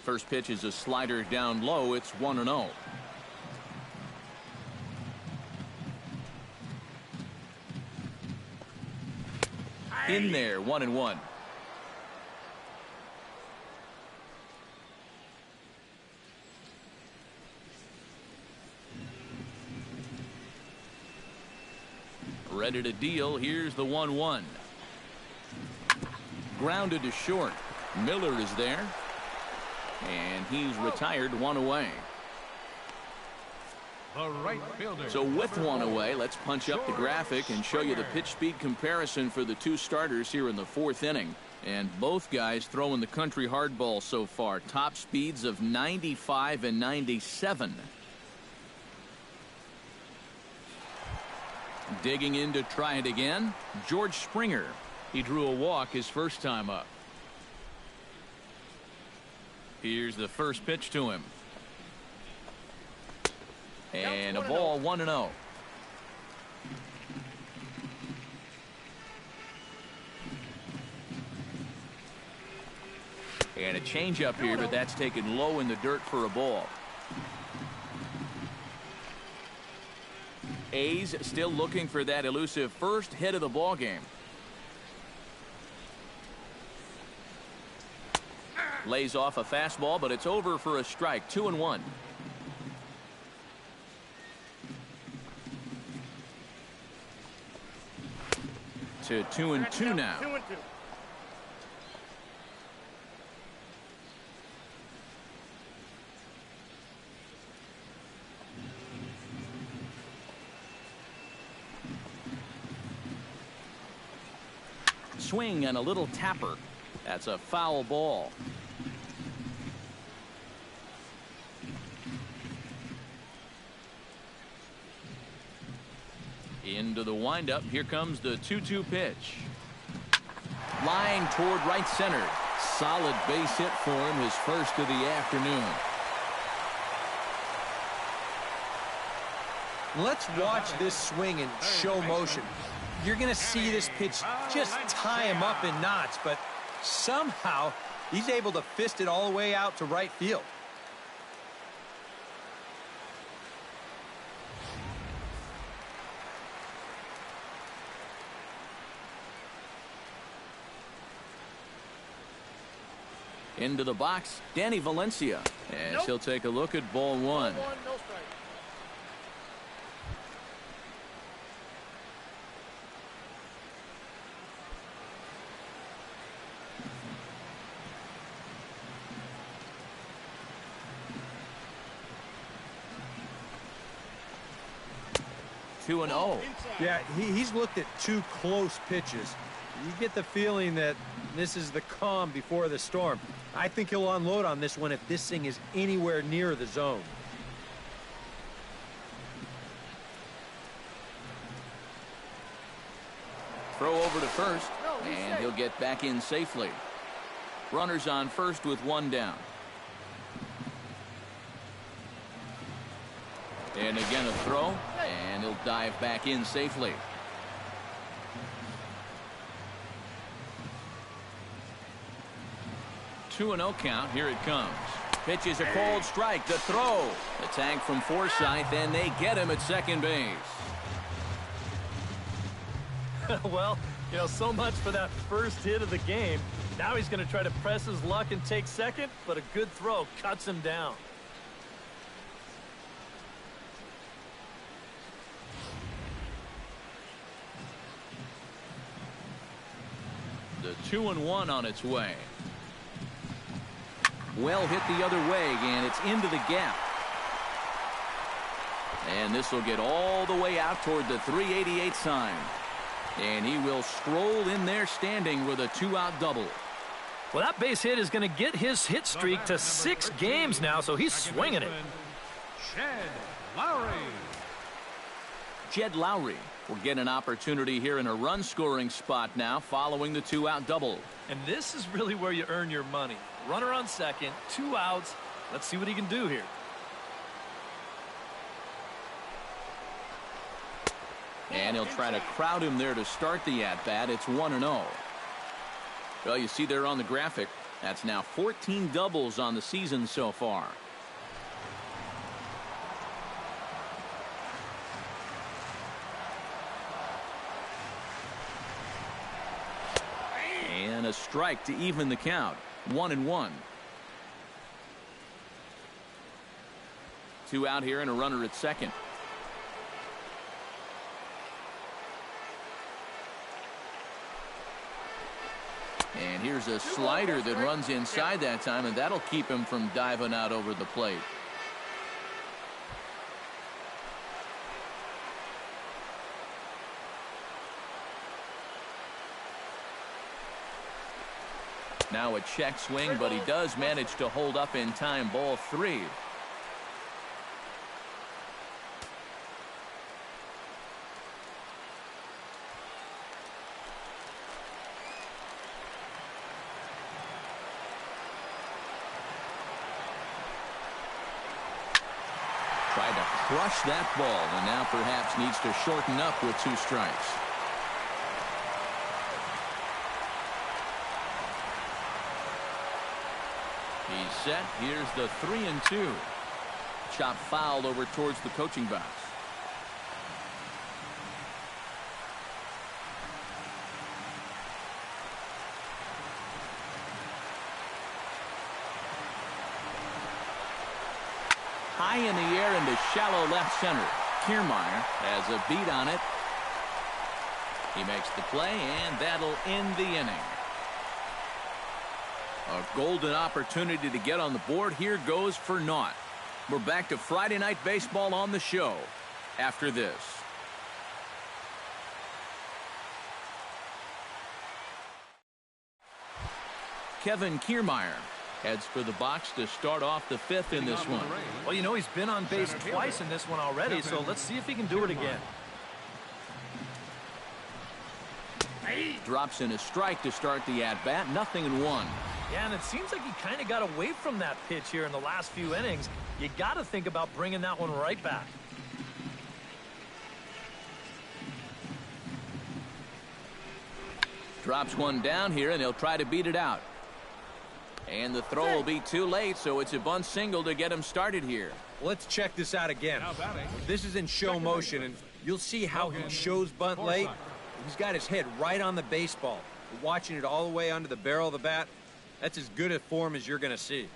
First pitch is a slider down low. It's 1-0. In there, 1-1. Ready to deal. Here's the 1-1. Grounded to short. Miller is there. And he's retired, 1 away. The right fielder. So with 1 away, let's punch up the graphic and show you the pitch speed comparison for the 2 starters here in the 4th inning. And both guys throwing the country hardball so far. Top speeds of 95 and 97. Digging in to try it again, George Springer. He drew a walk his first time up. Here's the first pitch to him. And a ball, 1-0. And a changeup here, but that's taken low in the dirt for a ball. A's still looking for that elusive first hit of the ball game. Lays off a fastball, but it's over for a strike. 2-1. To 2-2 now. 2-2. Swing and a little tapper. That's a foul ball. Into the windup. Here comes the 2-2 pitch. Line toward right center. Solid base hit for him, his first of the afternoon. Let's watch this swing in show motion. You're going to see this pitch just tie him up in knots, but somehow he's able to fist it all the way out to right field. Into the box, Danny Valencia, as he'll take a look at ball one. No strike. 2-0. Yeah, he's looked at two close pitches. You get the feeling that this is the calm before the storm. I think he'll unload on this one if this thing is anywhere near the zone. Throw over to first, and he'll get back in safely. Runners on first with one down. And again a throw, and he'll dive back in safely. Two 2-0 count. Here it comes. Pitch is a cold strike. The throw. The tag from Forsythe, and they get him at second base. Well, you know, so much for that first hit of the game. Now he's going to try to press his luck and take second, but a good throw cuts him down. The 2-1 on its way. Well hit the other way, and it's into the gap. And this will get all the way out toward the 388 sign. And he will stroll in there standing with a 2-out double. Well, that base hit is going to get his hit streak to 6 games now, so he's swinging it. Jed Lowry will get an opportunity here in a run-scoring spot now following the 2-out double. And this is really where you earn your money. Runner on second, 2 outs. Let's see what he can do here. And he'll try to crowd him there to start the at-bat. It's 1-0. Well, you see there on the graphic, that's now 14 doubles on the season so far. And a strike to even the count. 1-1. 2 out here and a runner at second. And here's a slider that runs inside that time, and that'll keep him from diving out over the plate. Now a check swing, but he does manage to hold up in time. Ball 3. Tried to crush that ball, and now perhaps needs to shorten up with 2 strikes. He's set. Here's the 3-2. Chop foul over towards the coaching box. High in the air into shallow left center. Kiermaier has a beat on it. He makes the play, and that'll end the inning. A golden opportunity to get on the board here goes for naught. We're back to Friday Night Baseball on the show after this. Kevin Kiermaier heads for the box to start off the 5th in this one. Well, you know, he's been on base twice in this one already, so let's see if he can do it again. Drops in a strike to start the at-bat. 0-1. Yeah, and it seems like he kind of got away from that pitch here in the last few innings. You got to think about bringing that one right back. Drops one down here, and he'll try to beat it out. And the throw will be too late, so it's a bunt single to get him started here. Let's check this out again. This is in show motion, and you'll see how he shows bunt late. He's got his head right on the baseball. Watching it all the way under the barrel of the bat, that's as good a form as you're going to see.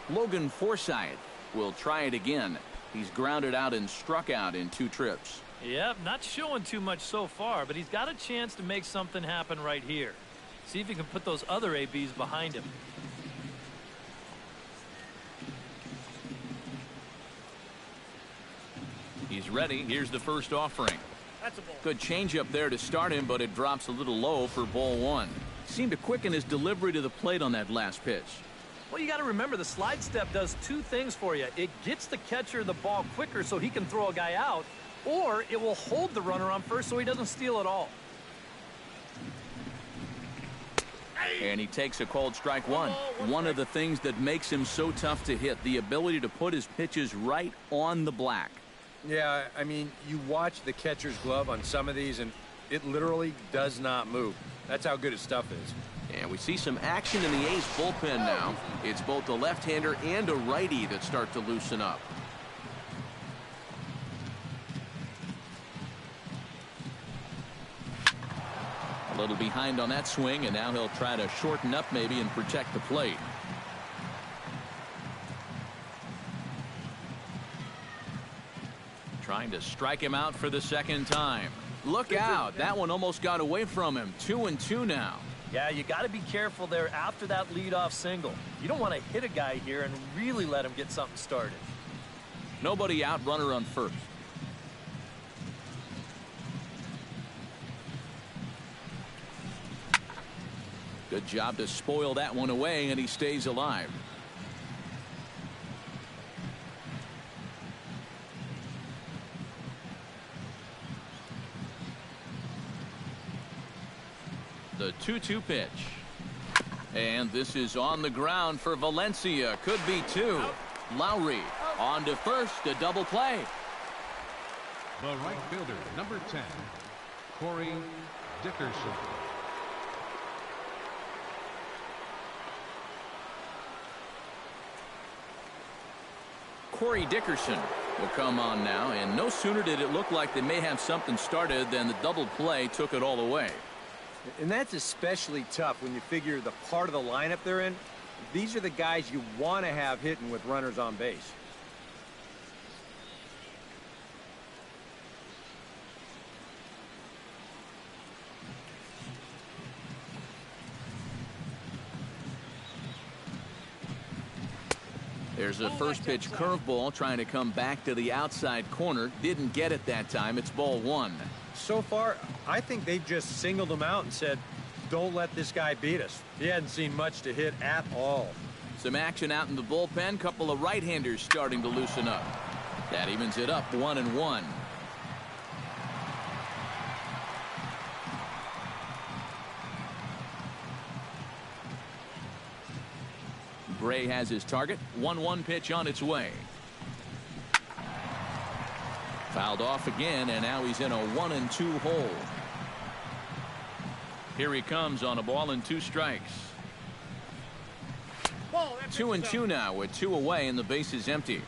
Logan Forsythe will try it again. He's grounded out and struck out in 2 trips. Yep, not showing too much so far, but he's got a chance to make something happen right here. See if he can put those other ABs behind him. He's ready. Here's the first offering. That's a ball. Good changeup there to start him, but it drops a little low for ball 1. Seemed to quicken his delivery to the plate on that last pitch. Well, you got to remember the slide step does 2 things for you. It gets the catcher the ball quicker so he can throw a guy out, or it will hold the runner on first so he doesn't steal it all. And he takes a called strike 1. One of the things that makes him so tough to hit, the ability to put his pitches right on the black. Yeah, I mean, you watch the catcher's glove on some of these, and it literally does not move. That's how good his stuff is. And we see some action in the A's bullpen now. It's both a left-hander and a righty that start to loosen up. A little behind on that swing, and now he'll try to shorten up maybe and protect the plate. Trying to strike him out for the second time. Look out. That one almost got away from him. 2-2 now. Yeah, you got to be careful there after that leadoff single. You don't want to hit a guy here and really let him get something started. Nobody out, runner on first. Good job to spoil that one away, and he stays alive. The 2-2 pitch. And this is on the ground for Valencia. Could be 2. Lowry on to first, a double play. The right fielder, number 10, Corey Dickerson. Corey Dickerson will come on now, and no sooner did it look like they may have something started than the double play took it all away. And that's especially tough when you figure the part of the lineup they're in. These are the guys you want to have hitting with runners on base. There's a first pitch curveball trying to come back to the outside corner. Didn't get it that time. It's ball 1. So far, I think they've just singled him out and said, don't let this guy beat us. He hadn't seen much to hit at all. Some action out in the bullpen. Couple of right-handers starting to loosen up. That evens it up 1-1. Gray has his target. 1-1 pitch on its way. Fouled off again, and now he's in a 1-2 hole. Here he comes on a ball and 2 strikes. 2-2 now with 2 away and the base is empty.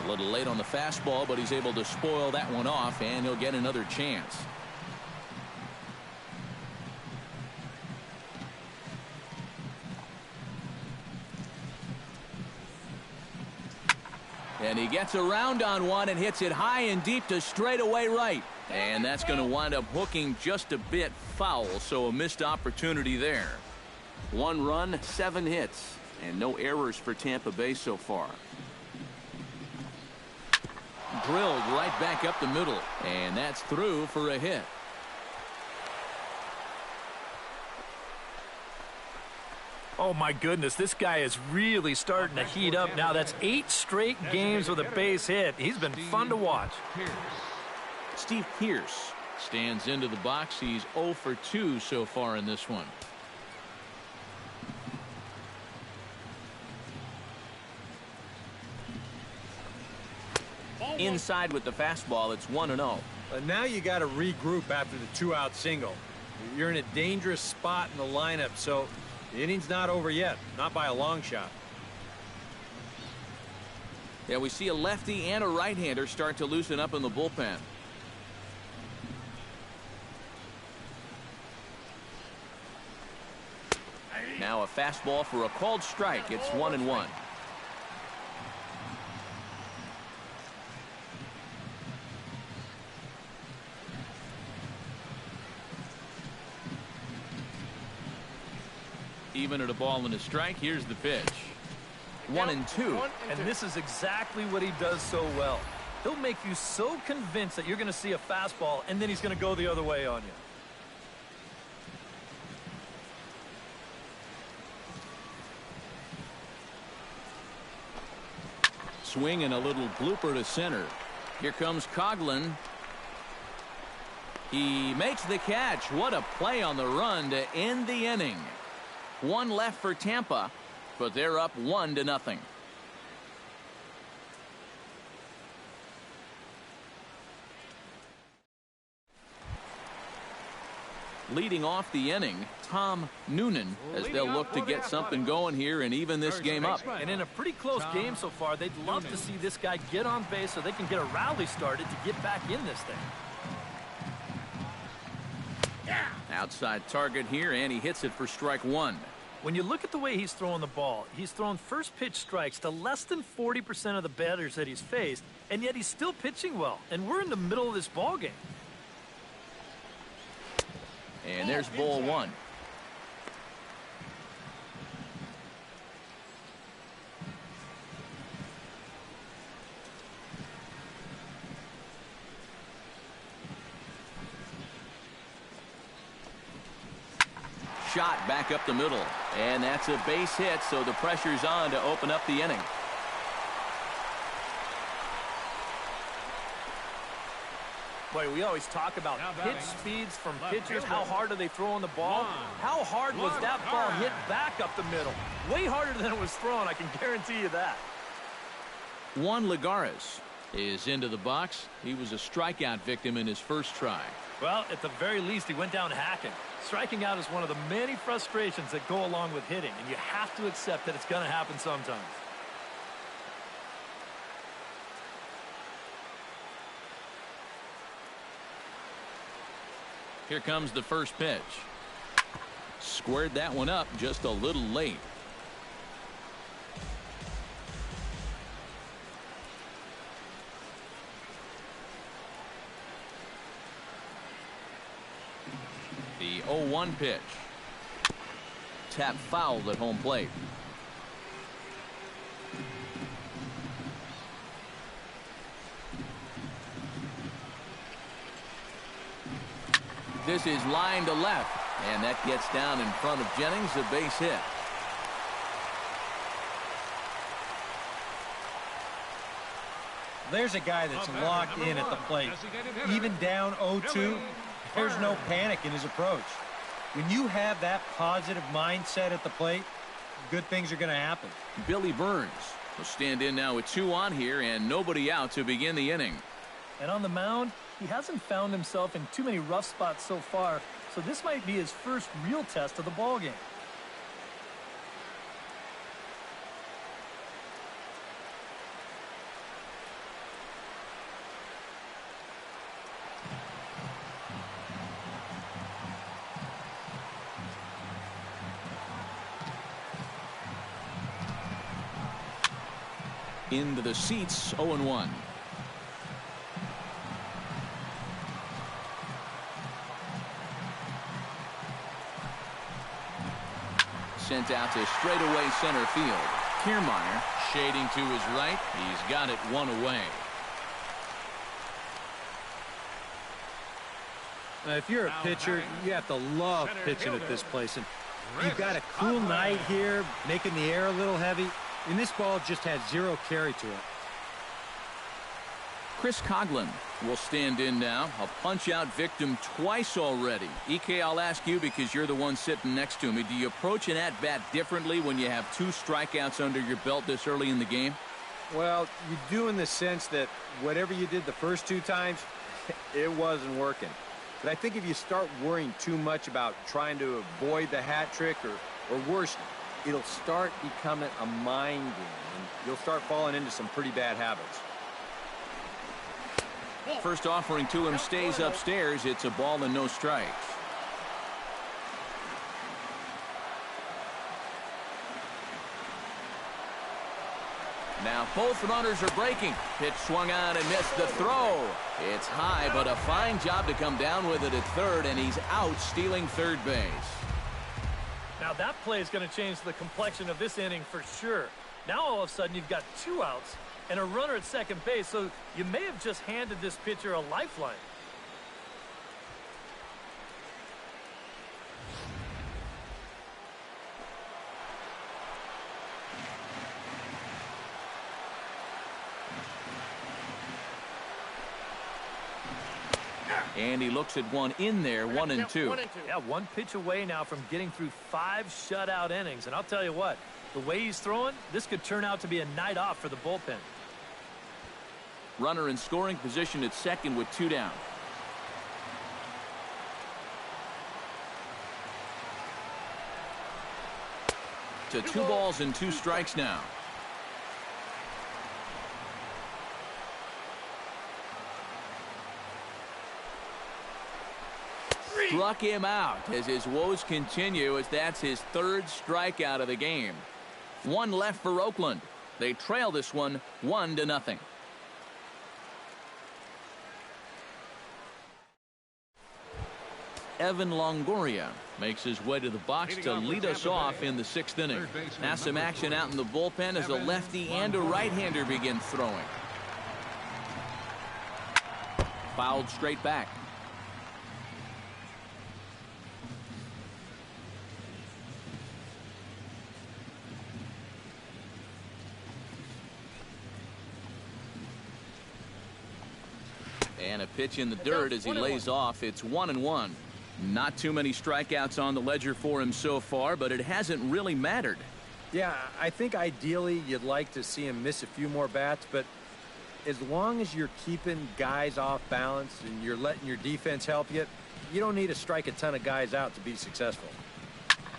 A little late on the fastball, but he's able to spoil that one off, and he'll get another chance. And he gets around on one and hits it high and deep to straightaway right. And that's going to wind up hooking just a bit foul, so a missed opportunity there. 1 run, 7 hits, and no errors for Tampa Bay so far. Drilled right back up the middle, and that's through for a hit. Oh, my goodness, this guy is really starting to heat up now. That's 8 straight games with a base hit. He's been fun to watch. Steve Pierce stands into the box. He's 0 for 2 so far in this one. Inside with the fastball, it's 1-0. But now you got to regroup after the 2-out single. You're in a dangerous spot in the lineup, so the inning's not over yet, not by a long shot. Yeah, we see a lefty and a right-hander start to loosen up in the bullpen. Now a fastball for a called strike. It's 1-1. Even at a ball and a strike, here's the pitch. 1-2. And this is exactly what he does so well. He'll make you so convinced that you're going to see a fastball, and then he's going to go the other way on you. Swing and a little blooper to center. Here comes Coughlin. He makes the catch. What a play on the run to end the inning. 1 left for Tampa, but they're up 1-0. Leading off the inning, Tom Noonan, as they'll look to get something going here and even this game up. And in a pretty close game so far, they'd love to see this guy get on base so they can get a rally started to get back in this thing. Outside target here, and he hits it for strike 1. When you look at the way he's throwing the ball, he's thrown first pitch strikes to less than 40% of the batters that he's faced, and yet he's still pitching well. And we're in the middle of this ball game. And there's ball 1. Shot back up the middle, and that's a base hit, so the pressure's on to open up the inning. Boy, we always talk about pitch speeds from pitchers. How hard are they throwing the ball? How hard was that ball hit back up the middle? Way harder than it was thrown, I can guarantee you that. Juan Lagares is into the box. He was a strikeout victim in his first try. Well, at the very least, he went down hacking. Striking out is one of the many frustrations that go along with hitting, and you have to accept that it's going to happen sometimes. Here comes the first pitch. Squared that one up just a little late. The 0-1 pitch. Tap fouled at home plate. This is line to left, and that gets down in front of Jennings, a base hit. There's a guy that's locked in at the plate. Even down 0-2, there's no panic in his approach. When you have that positive mindset at the plate, good things are going to happen. Billy Burns will stand in now with 2 on here and nobody out to begin the inning. And on the mound, he hasn't found himself in too many rough spots so far, so this might be his first real test of the ball game. Into the seats, 0-1. Sent out to straightaway center field. Kiermaier shading to his right. He's got it 1 away. If you're a pitcher, you have to love pitching at this place. And You've got a cool night here, making the air a little heavy, and this ball just has zero carry to it. Chris Coughlin will stand in now. A punch-out victim twice already. EK, I'll ask you because you're the one sitting next to me. Do you approach an at-bat differently when you have 2 strikeouts under your belt this early in the game? Well, you do in the sense that whatever you did the first 2 times, it wasn't working. But I think if you start worrying too much about trying to avoid the hat trick or worse, it'll start becoming a mind game, and you'll start falling into some pretty bad habits. First offering to him stays upstairs. It's a ball and no strikes. Now both runners are breaking. Pitch swung on and missed the throw. It's high, but a fine job to come down with it at third, and he's out stealing third base. Now that play is going to change the complexion of this inning for sure. Now all of a sudden you've got 2 outs and a runner at second base, so you may have just handed this pitcher a lifeline. And he looks at one in there, 1-2. Yeah, 1 pitch away now from getting through 5 shutout innings. And I'll tell you what, the way he's throwing, this could turn out to be a night off for the bullpen. Runner in scoring position at second with 2 down. To 2 balls and 2 strikes now. Struck him out as his woes continue, as that's his 3rd strikeout of the game. 1 left for Oakland. They trail this one 1-0. Evan Longoria makes his way to the box to lead us off in the 6th inning. Now some action out in the bullpen as a lefty and a right-hander begin throwing. Fouled straight back. And a pitch in the dirt as he lays off. It's 1-1. Not too many strikeouts on the ledger for him so far, but it hasn't really mattered. Yeah, I think ideally you'd like to see him miss a few more bats, but as long as you're keeping guys off balance and you're letting your defense help you, you don't need to strike a ton of guys out to be successful.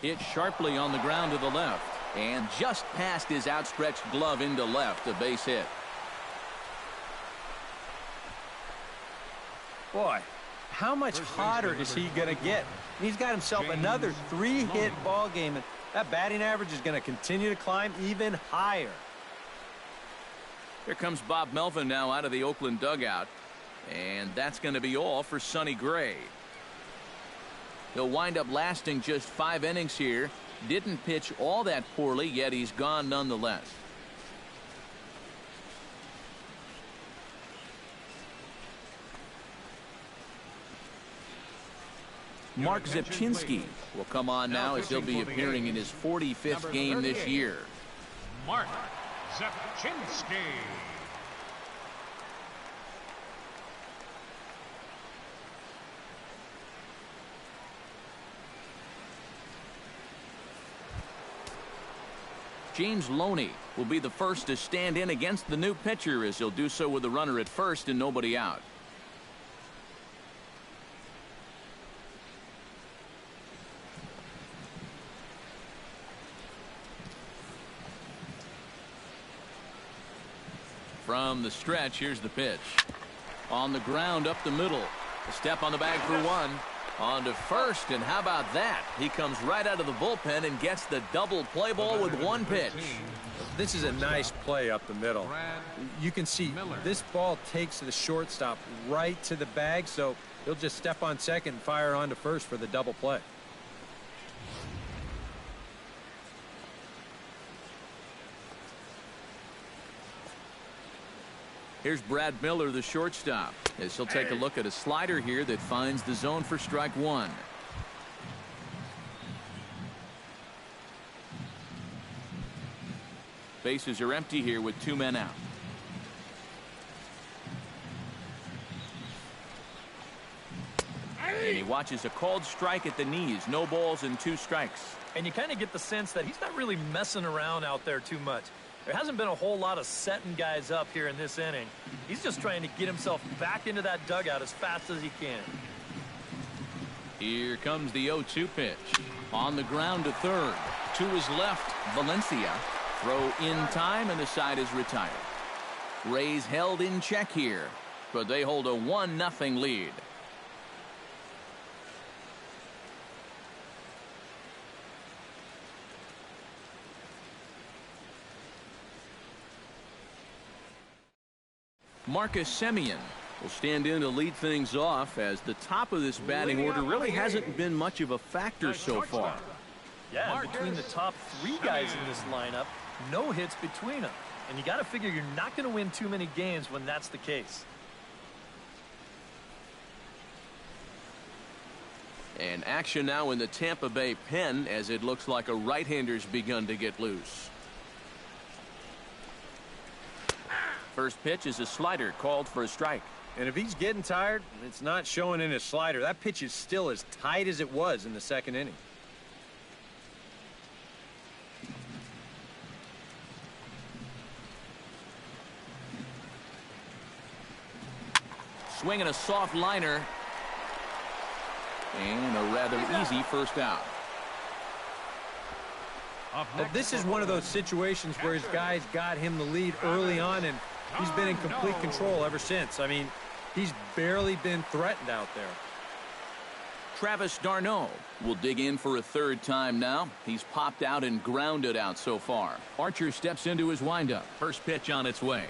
Hit sharply on the ground to the left, and just past his outstretched glove into left, a base hit. Boy, how much hotter is he going to get? He's got himself another 3-hit ball game, and that batting average is going to continue to climb even higher. Here comes Bob Melvin now out of the Oakland dugout, and that's going to be all for Sonny Gray. He'll wind up lasting just 5 innings here. Didn't pitch all that poorly, yet he's gone nonetheless. Mark Zepchinski will come on now as he'll be appearing in his 45th game this year. Mark Zepchinski. James Loney will be the first to stand in against the new pitcher, as he'll do so with the runner at first and nobody out. From the stretch, here's the pitch. On the ground up the middle. A step on the bag for 1. On to first, and how about that? He comes right out of the bullpen and gets the double play ball with 1 pitch. This is a nice play up the middle. You can see this ball takes the shortstop right to the bag, so he'll just step on second and fire on to first for the double play. Here's Brad Miller, the shortstop, as he'll take a look at a slider here that finds the zone for strike 1. bases are empty here with 2 men out. And he watches a called strike at the knees. No balls and 2 strikes. And you kind of get the sense that he's not really messing around out there too much. There hasn't been a whole lot of setting guys up here in this inning. He's just trying to get himself back into that dugout as fast as he can. Here comes the 0-2 pitch. On the ground to third. To his left, Valencia. Throw in time, and the side is retired. Rays held in check here, but they hold a 1-0 lead. Marcus Semien will stand in to lead things off, as the top of this batting order really hasn't been much of a factor so far. Yeah, between the top 3 guys in this lineup, no hits between them. And you got to figure you're not going to win too many games when that's the case. And action now in the Tampa Bay pen, as it looks like a right-hander's begun to get loose. First pitch is a slider called for a strike. And if he's getting tired, it's not showing in his slider. That pitch is still as tight as it was in the 2nd inning. Swinging a soft liner. And a rather easy first out. Well, this is one of those situations where his guys got him the lead early on, and he's been in complete control ever since. I mean, he's barely been threatened out there. Travis d'Arnaud will dig in for a 3rd time now. He's popped out and grounded out so far. Archer steps into his windup. First pitch on its way.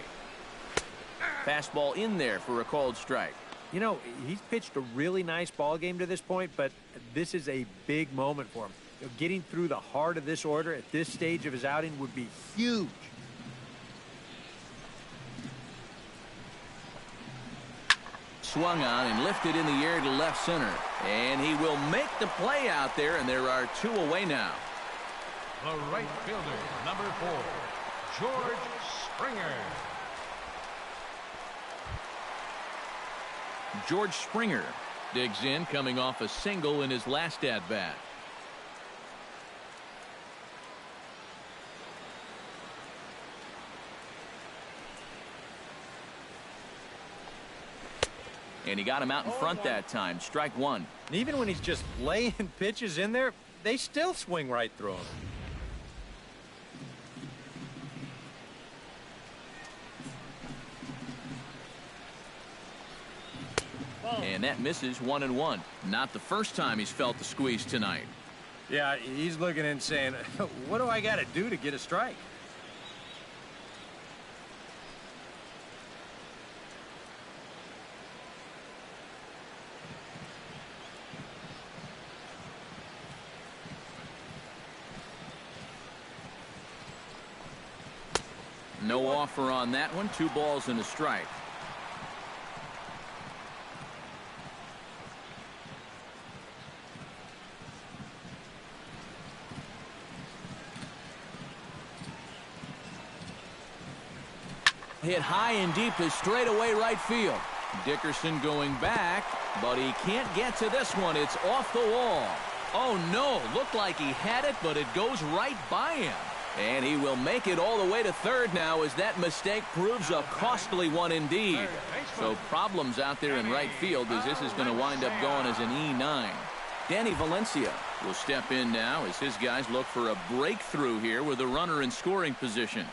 Fastball in there for a called strike. You know, he's pitched a really nice ball game to this point, but this is a big moment for him. You know, getting through the heart of this order at this stage of his outing would be huge. Swung on and lifted in the air to left center. And he will make the play out there, and there are 2 away now. The right fielder, number 4, George Springer. George Springer digs in, coming off a single in his last at-bat. And he got him out in front that time. Strike 1. And even when he's just laying pitches in there, they still swing right through him. And that misses 1-1. Not the first time he's felt the squeeze tonight. Yeah, he's looking and saying, what do I got to do to get a strike? No offer on that one. 2 balls and a strike. Hit high and deep to straightaway right field. Dickerson going back, but he can't get to this one. It's off the wall. Oh no, looked like he had it, but it goes right by him. And he will make it all the way to third now, as that mistake proves a costly one indeed. So problems out there in right field, as this is going to wind up going as an E9. Danny Valencia will step in now as his guys look for a breakthrough here with a runner in scoring position.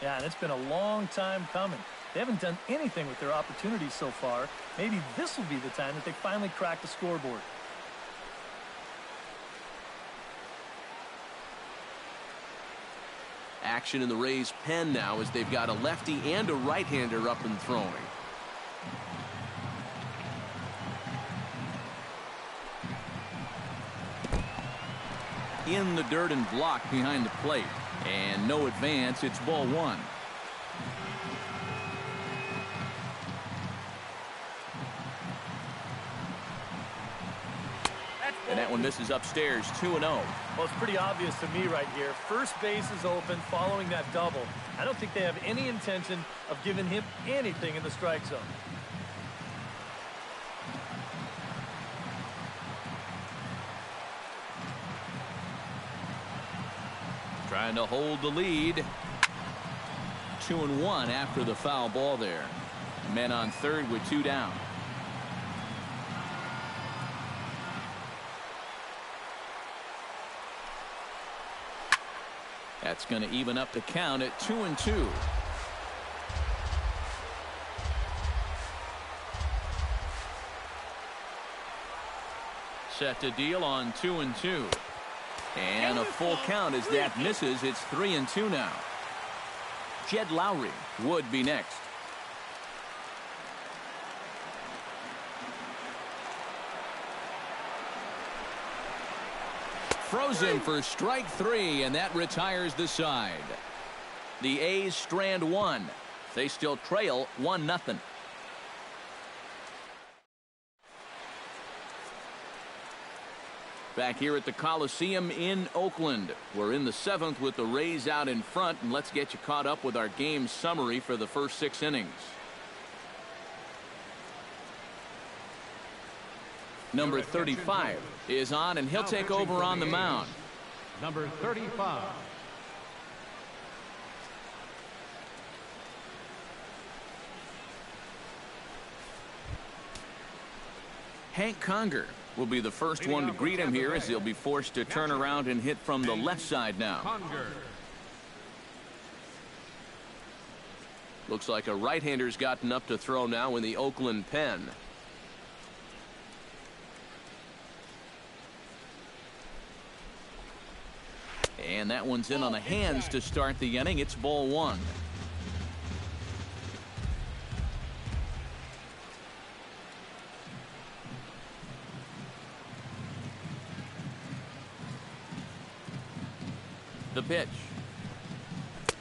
Yeah, and it's been a long time coming. They haven't done anything with their opportunities so far. Maybe this will be the time that they finally crack the scoreboard. Action in the Rays pen now, as they've got a lefty and a right-hander up and throwing. In the dirt and blocked behind the plate. And no advance. It's ball 1. And that one misses upstairs, 2-0. Well, it's pretty obvious to me right here. First base is open following that double. I don't think they have any intention of giving him anything in the strike zone. Trying to hold the lead. 2-1 after the foul ball there. Men on third with 2 down. That's going to even up the count at 2-2. Set to deal on 2-2. And a full count as that misses. It's 3-2 now. Jed Lowry would be next. Frozen for strike 3, and that retires the side. The A's strand 1. They still trail 1-0. Back here at the Coliseum in Oakland. We're in the 7th with the Rays out in front, and let's get you caught up with our game summary for the first 6 innings. Number 35 is on, and he'll take over on the mound. Number 35. Hank Conger will be the first one to greet him here as he'll be forced to turn around and hit from the left side now. Looks like a right-hander's gotten up to throw now in the Oakland pen. And that one's in on the hands to start the inning. It's ball 1. The pitch.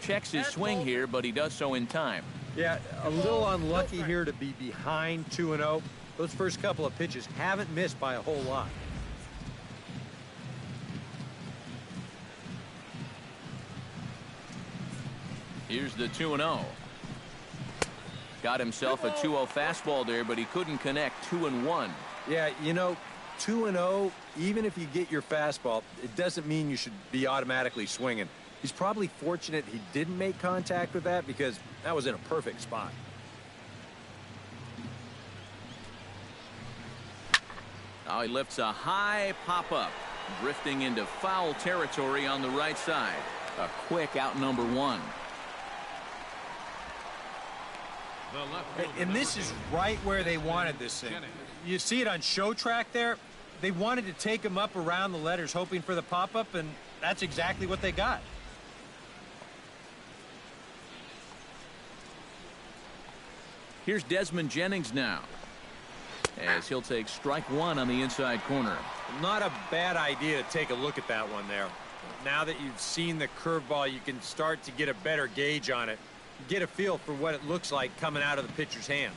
Checks his swing here, but he does so in time. Yeah, a little unlucky here to be behind 2-0. Those first couple of pitches haven't missed by a whole lot. Here's the 2-0. Got himself a 2-0 fastball there, but he couldn't connect. 2-1. Yeah, you know, 2-0, even if you get your fastball, it doesn't mean you should be automatically swinging. He's probably fortunate he didn't make contact with that because that was in a perfect spot. Now he lifts a high pop-up, drifting into foul territory on the right side. A quick out number 1. And this is right where they wanted this thing. You see it on show track there. They wanted to take him up around the letters, hoping for the pop-up, and that's exactly what they got. Here's Desmond Jennings now, as he'll take strike 1 on the inside corner. Not a bad idea to take a look at that one there. Now that you've seen the curveball, you can start to get a better gauge on it. Get a feel for what it looks like coming out of the pitcher's hand.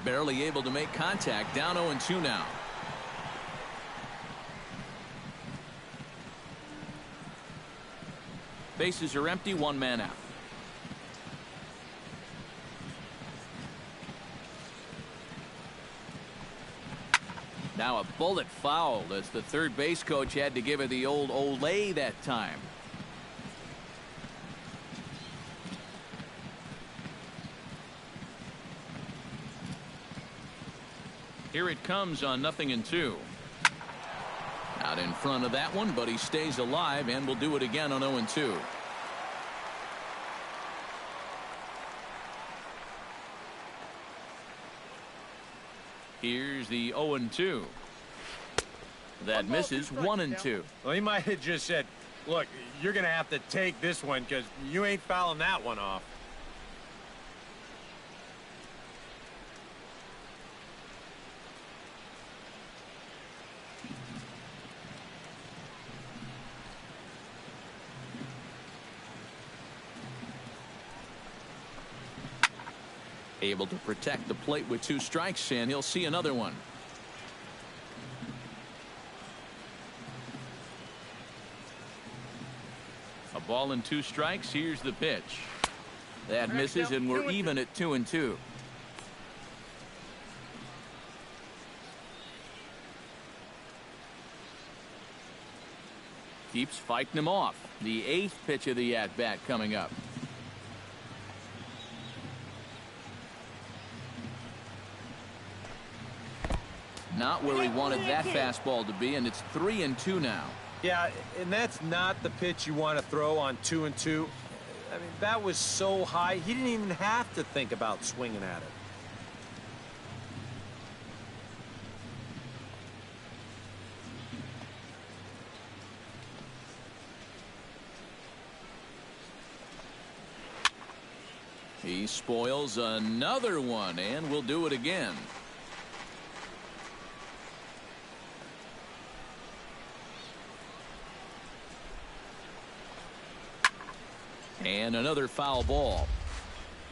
Barely able to make contact. Down 0-2 now. Bases are empty. 1 man out. Now a bullet foul as the third base coach had to give it the old Olay that time. Here it comes on 0-2. Out in front of that one, but he stays alive and will do it again on 0-2. Here's the 0-2. That misses. 1-2. Well, he might have just said, look, you're going to have to take this one because you ain't fouling that one off. Able to protect the plate with 2 strikes, and he'll see another one. A ball and 2 strikes. Here's the pitch. That misses, and we're even at 2-2. Keeps fighting him off. The 8th pitch of the at-bat coming up. Not where he wanted that fastball to be, and it's 3-2 now. Yeah, and that's not the pitch you want to throw on 2-2. I mean, that was so high, he didn't even have to think about swinging at it. He spoils another one, and will do it again. And another foul ball.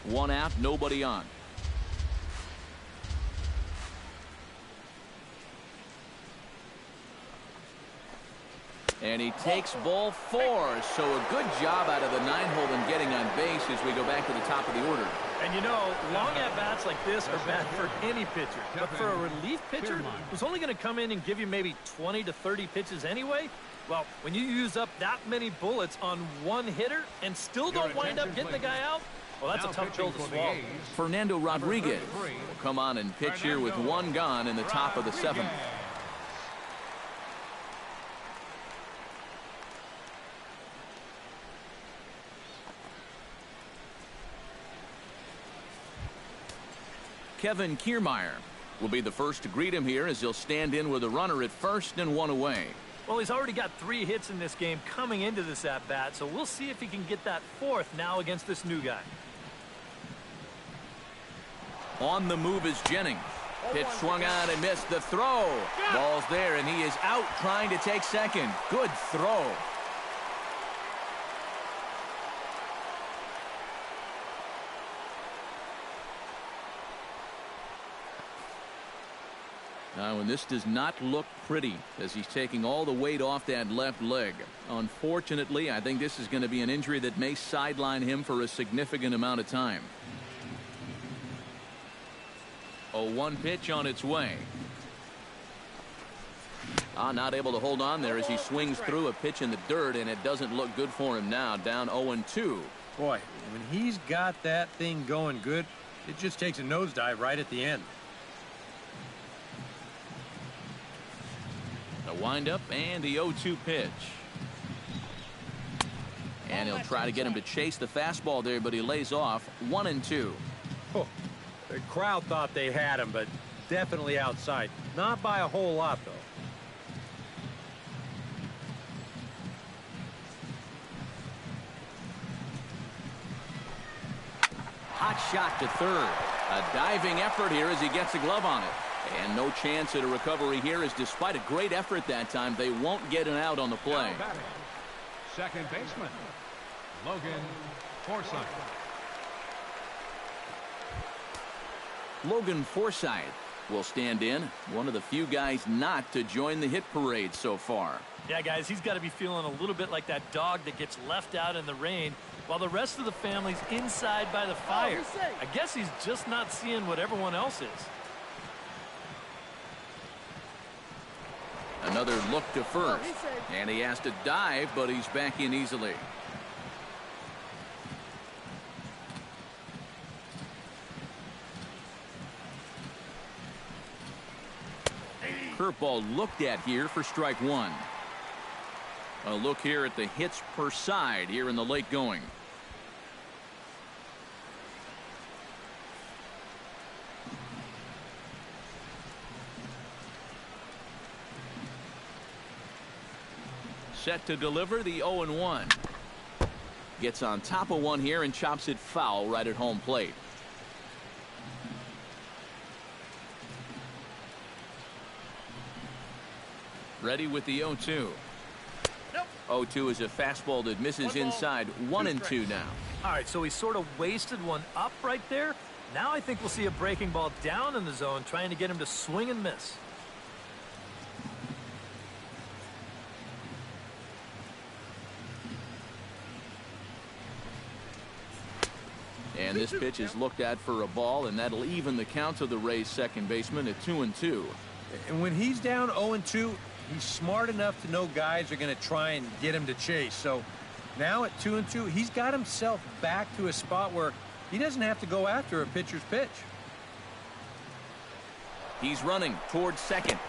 1 out, nobody on. And he takes ball 4. So a good job out of the 9-hole and getting on base as we go back to the top of the order. And you know, long at-bats like this are bad for any pitcher. But for a relief pitcher who's only going to come in and give you maybe 20 to 30 pitches anyway, well, when you use up that many bullets on one hitter and still don't wind up getting the guy out, well, that's a tough pill to swallow. Fernando Rodriguez will come on and pitch here with 1 gone in the top of the 7th. Kevin Kiermaier will be the first to greet him here as he'll stand in with a runner at first and 1 away. Well, he's already got 3 hits in this game coming into this at-bat, so we'll see if he can get that 4th now against this new guy. On the move is Jennings. Pitch swung on and missed. The throw. Ball's there, and he is out trying to take second. Good throw. Now, and this does not look pretty as he's taking all the weight off that left leg. Unfortunately, I think this is going to be an injury that may sideline him for a significant amount of time. A 1 pitch on its way. Not able to hold on there as he swings through a pitch in the dirt, and it doesn't look good for him now. Down 0-2. Boy, when he's got that thing going good, it just takes a nosedive right at the end. The windup and the 0-2 pitch. And he'll try to get him to chase the fastball there, but he lays off. 1-2. Oh, the crowd thought they had him, but definitely outside. Not by a whole lot, though. Hot shot to third. A diving effort here as he gets a glove on it. And no chance at a recovery here, as despite a great effort that time, they won't get an out on the play. Second baseman, Logan Forsythe. Logan Forsythe will stand in. One of the few guys not to join the hit parade so far. Yeah, guys, he's got to be feeling a little bit like that dog that gets left out in the rain while the rest of the family's inside by the fire. I guess he's just not seeing what everyone else is. Another look to first, and he has to dive, but he's back in easily. Curveball looked at here for strike 1. A look here at the hits per side here in the late going. Set to deliver the 0-1. Gets on top of one here and chops it foul right at home plate. Ready with the 0-2. 0-2 is a fastball that misses inside. 1-2 now. All right, so he sort of wasted one up right there, Now I think we'll see a breaking ball down in the zone, trying to get him to swing and miss. And this pitch is looked at for a ball, and that'll even the count to the Rays' second baseman at 2-2. And when he's down 0-2, he's smart enough to know guys are going to try and get him to chase. So now at 2-2, he's got himself back to a spot where he doesn't have to go after a pitcher's pitch. He's running towards second.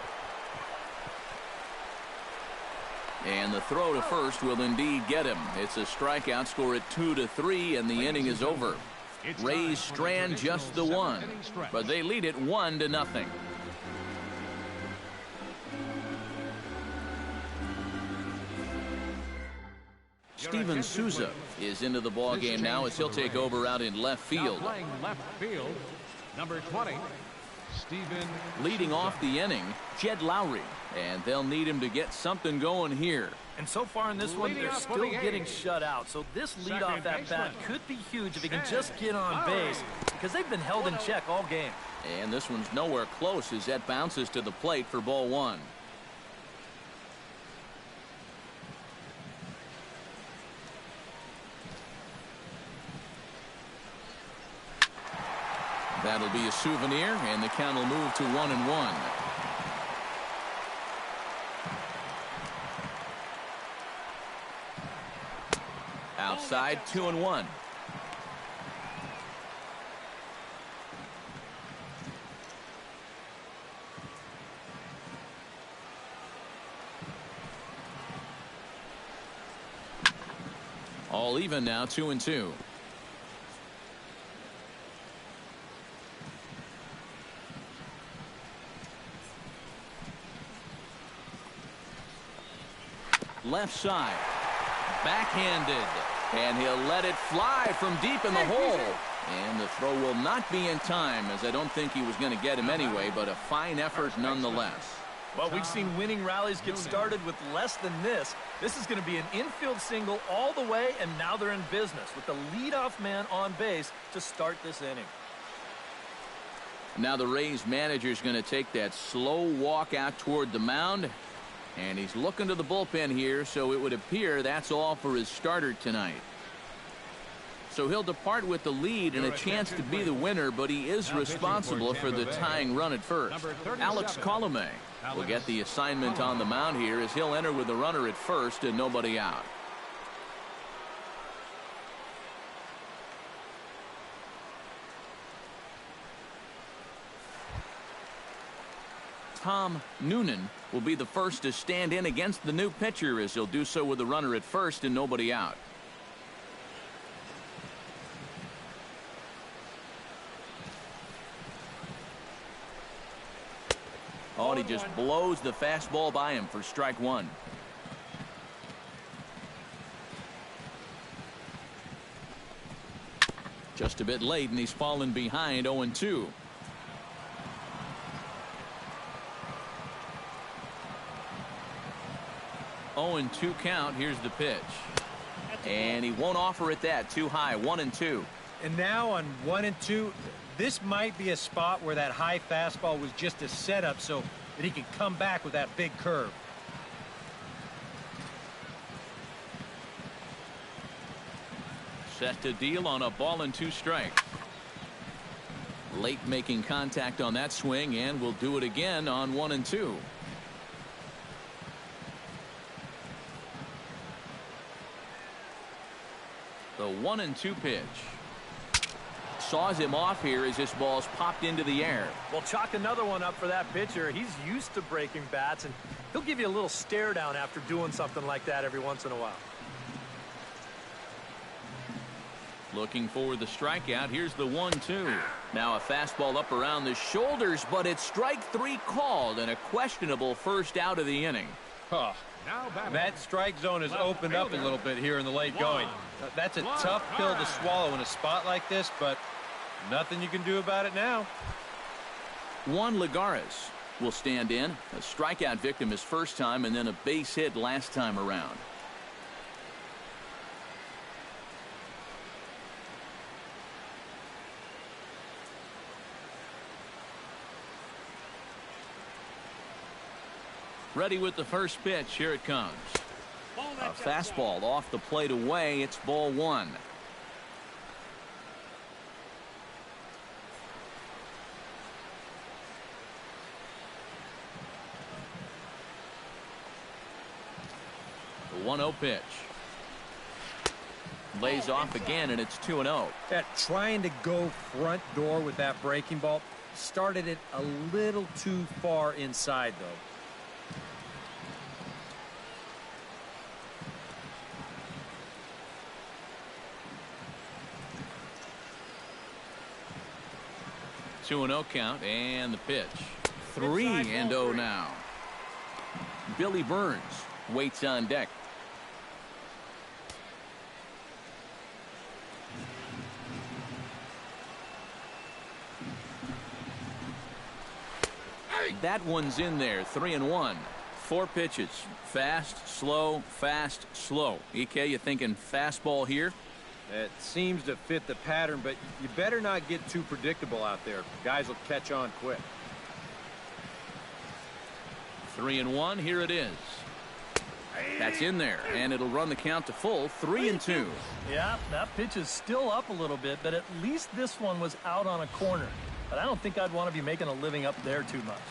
And the throw to first will indeed get him. It's a strikeout, score at 2-3, and the inning is over. Rays strand just the one, but they lead it 1-0. Steven Souza is into the ball game now as he'll take over out in left field. Playing left field, number 20, Steven. Leading off the inning, Jed Lowry, and they'll need him to get something going here. And so far in this one, they're still getting shut out. So this leadoff at bat could be huge if he can just get on base, because they've been held in check all game. And this one's nowhere close as that bounces to the plate for ball one. That'll be a souvenir, and the count will move to 1-1. Outside, 2-1. All even now, 2-2. Left side, backhanded, and he'll let it fly from deep in the hole. And the throw will not be in time, as I don't think he was going to get him anyway, but a fine effort nonetheless. Well, we've seen winning rallies get started with less than this. This is going to be an infield single all the way, and now they're in business with the leadoff man on base to start this inning. Now the Rays manager's going to take that slow walk out toward the mound. And he's looking to the bullpen here, so it would appear that's all for his starter tonight. So he'll depart with the lead and a chance to be the winner, but he is responsible for the tying run at first. Alex Colomé will get the assignment on the mound here as he'll enter with a runner at first and nobody out. Tom Noonan will be the first to stand in against the new pitcher as he'll do so with a runner at first and nobody out. Oh, and he just blows the fastball by him for strike one. Just a bit late, and he's fallen behind 0-2. And 2 count. Here's the pitch, and he won't offer it that. Too high. 1-2. And now on 1-2, this might be a spot where that high fastball was just a setup so that he can come back with that big curve. Set to deal on a 2 strike. Late making contact on that swing, and will do it again on 1-2. The 1-2 pitch. Saws him off here as this ball's popped into the air. Well, chalk another one up for that pitcher. He's used to breaking bats, and he'll give you a little stare down after doing something like that every once in a while. Looking for the strikeout. Here's the 1-2. Now a fastball up around the shoulders, but it's strike 3 called, and a questionable first out of the inning. Huh. That strike zone has opened up a little bit here in the late going. That's a tough pill to swallow in a spot like this, but nothing you can do about it now. Juan Lagares will stand in. A strikeout victim his first time, and then a base hit last time around. Ready with the first pitch. Here it comes. A fastball off the plate away. It's ball one. The 1-0 pitch. Lays off again, and it's 2-0. That trying to go front door with that breaking ball started it a little too far inside, though. Two and 0 count, and the pitch. 3-0 now. Billy Burns waits on deck. That one's in there. 3-1. 4 pitches. Fast, slow, fast, slow. EK, you thinking fastball here? It seems to fit the pattern, but you better not get too predictable out there. Guys will catch on quick. 3-1. Here it is. That's in there, and it'll run the count to full. 3-2. Yeah, that pitch is still up a little bit, but at least this one was out on a corner. But I don't think I'd want to be making a living up there too much.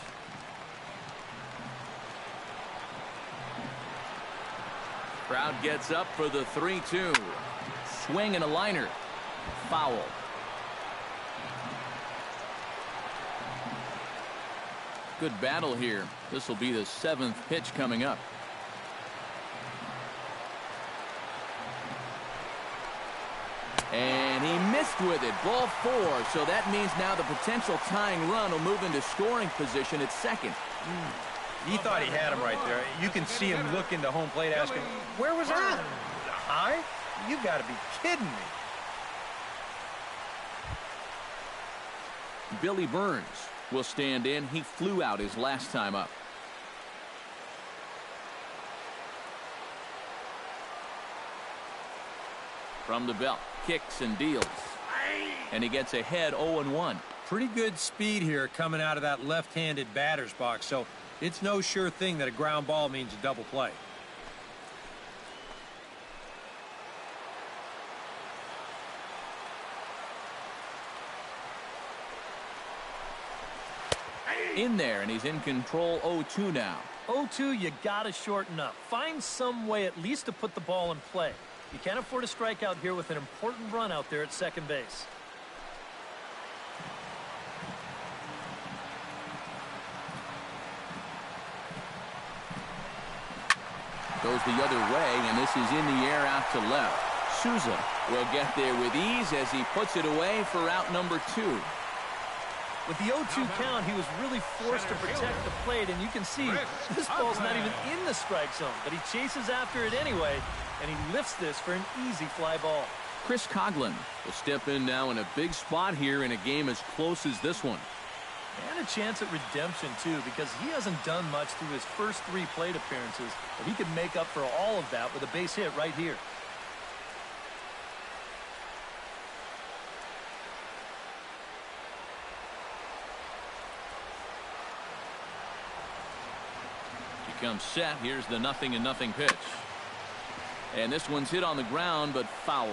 Crowd gets up for the 3-2. Swing and a liner. Foul. Good battle here. This will be the 7th pitch coming up. And he missed with it. Ball 4. So that means now the potential tying run will move into scoring position at second. He thought he had him right there. You can see him look into home plate asking, where was that? High? You got to be kidding me. Billy Burns will stand in. He flew out his last time up. From the belt, kicks and deals. And he gets ahead 0-1. Pretty good speed here coming out of that left-handed batter's box, so it's no sure thing that a ground ball means a double play. In there, and he's in control. 0-2 now. 0-2, you got to shorten up. Find some way at least to put the ball in play. You can't afford a strikeout here with an important run out there at second base. Goes the other way, and this is in the air out to left. Souza will get there with ease as he puts it away for out number 2. With the 0-2 count, he was really forced to protect the plate, and you can see this ball's not even in the strike zone, but he chases after it anyway, and he lifts this for an easy fly ball. Chris Coughlin will step in now in a big spot here in a game as close as this one. And a chance at redemption, too, because he hasn't done much through his first 3 plate appearances, but he can make up for all of that with a base hit right here. Comes set. Here's the 0-0 pitch. And this one's hit on the ground, but foul.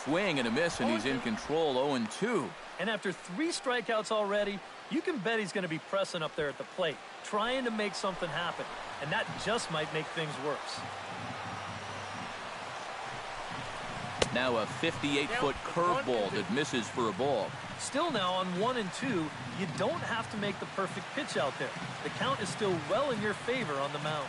Swing and a miss, and he's in control. 0-2. And after 3 strikeouts already, you can bet he's going to be pressing up there at the plate, trying to make something happen. And that just might make things worse. Now a 58-foot curveball that misses for a ball. Still now on 1-2, you don't have to make the perfect pitch out there. The count is still well in your favor on the mound.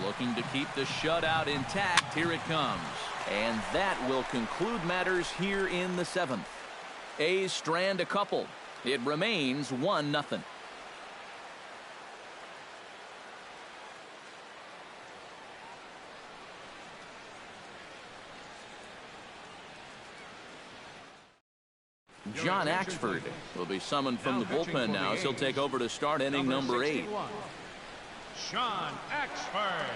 Looking to keep the shutout intact. Here it comes. And that will conclude matters here in the 7th. A's strand a couple. It remains 1-0. John Axford will be summoned from the bullpen now as he'll take over to start inning number 8. John Axford.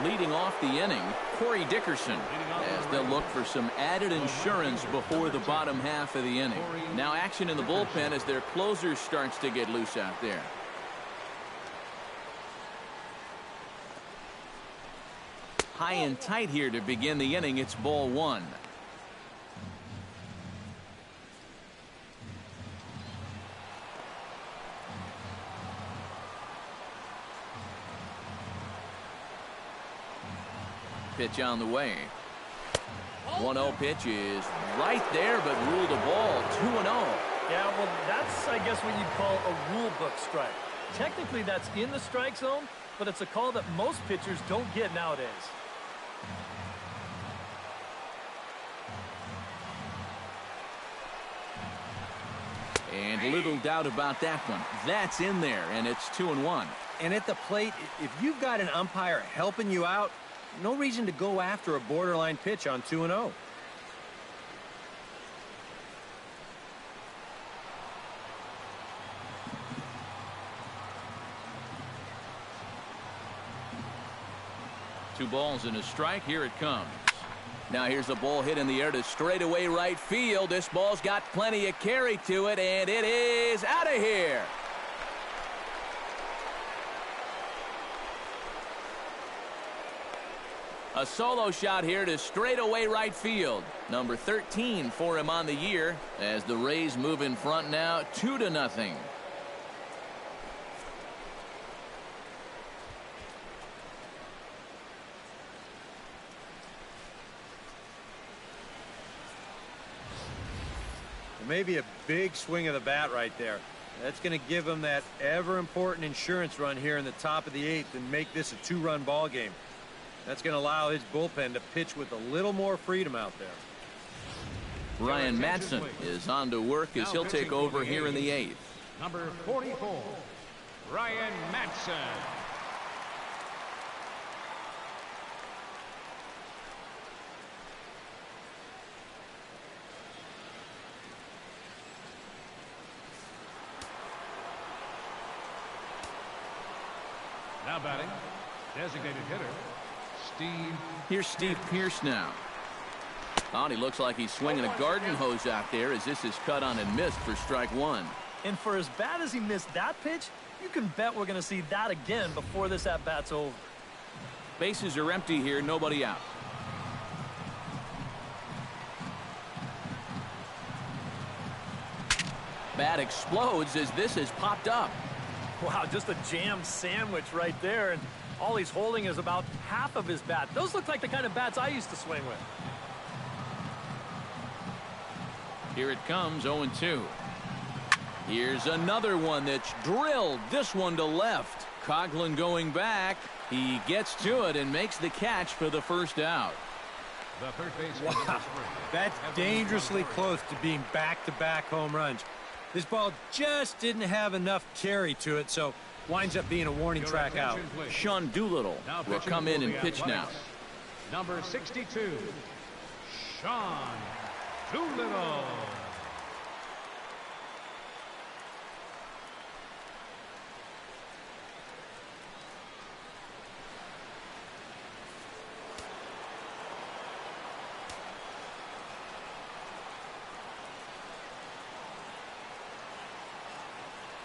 Leading off the inning, Corey Dickerson, as they'll look for some added insurance before the bottom half of the inning. Now action in the bullpen as their closer starts to get loose out there. High and tight here to begin the inning. It's ball 1. Pitch on the way. 1-0 pitch is right there, but ruled a ball. 2-0. Yeah, well, that's, I guess, what you'd call a rule book strike. Technically, that's in the strike zone, but it's a call that most pitchers don't get nowadays. And little doubt about that one. That's in there, and it's 2-1. And at the plate, if you've got an umpire helping you out, no reason to go after a borderline pitch on 2-0. Two balls and a strike. Here it comes. Now here's a ball hit in the air to straightaway right field. This ball's got plenty of carry to it, and it is out of here. A solo shot here to straightaway right field. Number 13 for him on the year as the Rays move in front now 2-0. Maybe a big swing of the bat right there. That's going to give him that ever-important insurance run here in the top of the 8th and make this a 2-run ball game. That's going to allow his bullpen to pitch with a little more freedom out there. Ryan Madsen is on to work as he'll take over here in the 8th. Number 44, Ryan Madsen. Now batting, designated hitter, Steve. Here's Steve Pearce now. Oh, he looks like he's swinging a garden hose out there as this is cut on and missed for strike 1. And for as bad as he missed that pitch, you can bet we're going to see that again before this at-bat's over. Bases are empty here, nobody out. Bat explodes as this is popped up. Wow, just a jam sandwich right there, and all he's holding is about half of his bat. Those look like the kind of bats I used to swing with. Here it comes, 0-2. Here's another one that's drilled. This one to left. Coughlin going back. He gets to it and makes the catch for the first out. The third baseman. Wow, that's dangerously close to being back-to-back home runs. This ball just didn't have enough carry to it, so winds up being a warning track out. Sean Doolittle will come in and pitch now. Number 62, Sean Doolittle.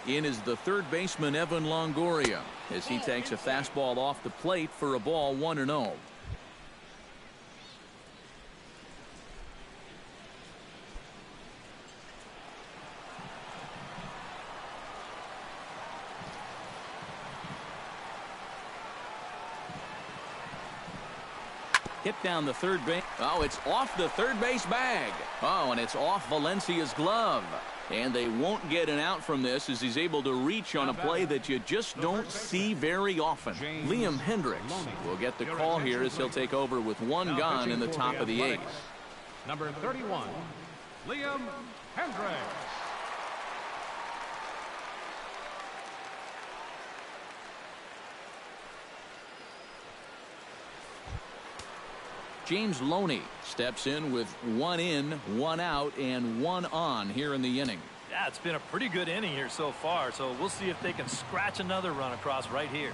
In is the third baseman, Evan Longoria, as he takes a fastball off the plate for a ball, 1-0. Hit down the third base. Oh, it's off the third base bag. Oh, and it's off Valencia's glove. And they won't get an out from this as he's able to reach on a play that you just don't see very often. Liam Hendricks will get the call here as he'll take over with one gone in the top of the 8th. Number 31, Liam Hendricks. James Loney steps in with 1 in, 1 out, and 1 on here in the inning. Yeah, it's been a pretty good inning here so far, so we'll see if they can scratch another run across right here.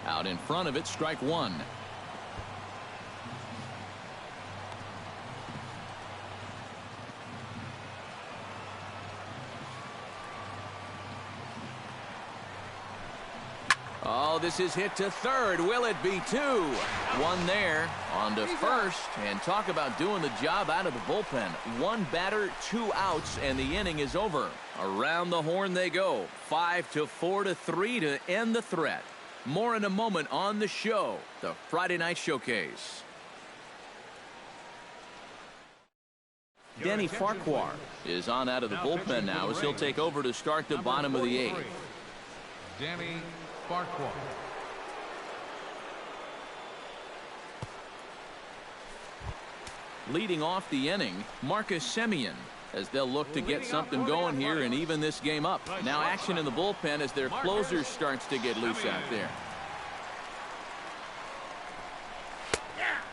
Out in front of it, strike 1. Oh, this is hit to third. Will it be 2? 1 there. On to first. And talk about doing the job out of the bullpen. 1 batter, 2 outs, and the inning is over. Around the horn they go. 5-4 to 3 to end the threat. More in a moment on the show. The Friday Night Showcase. Denny Farquhar is on out of the bullpen now as he'll take over to start the bottom of the 8th. Denny Farquhar. Leading off the inning, Marcus Semien, as they'll look to get something going here and even this game up. Now action in the bullpen as their closer starts to get loose out there.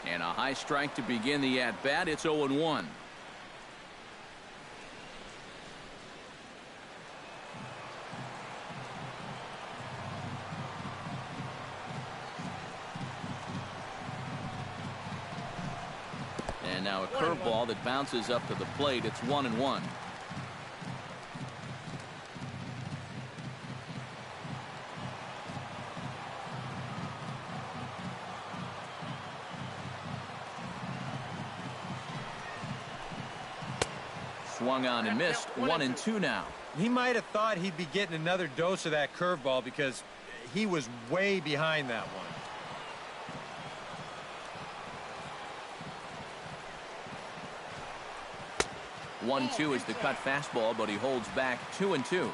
And a high strike to begin the at-bat. It's 0-1. And now a curveball that bounces up to the plate. It's 1-1. Swung on and missed. 1-2 now. He might have thought he'd be getting another dose of that curveball because he was way behind that one. 1-2 is the cut fastball, but he holds back 2-2.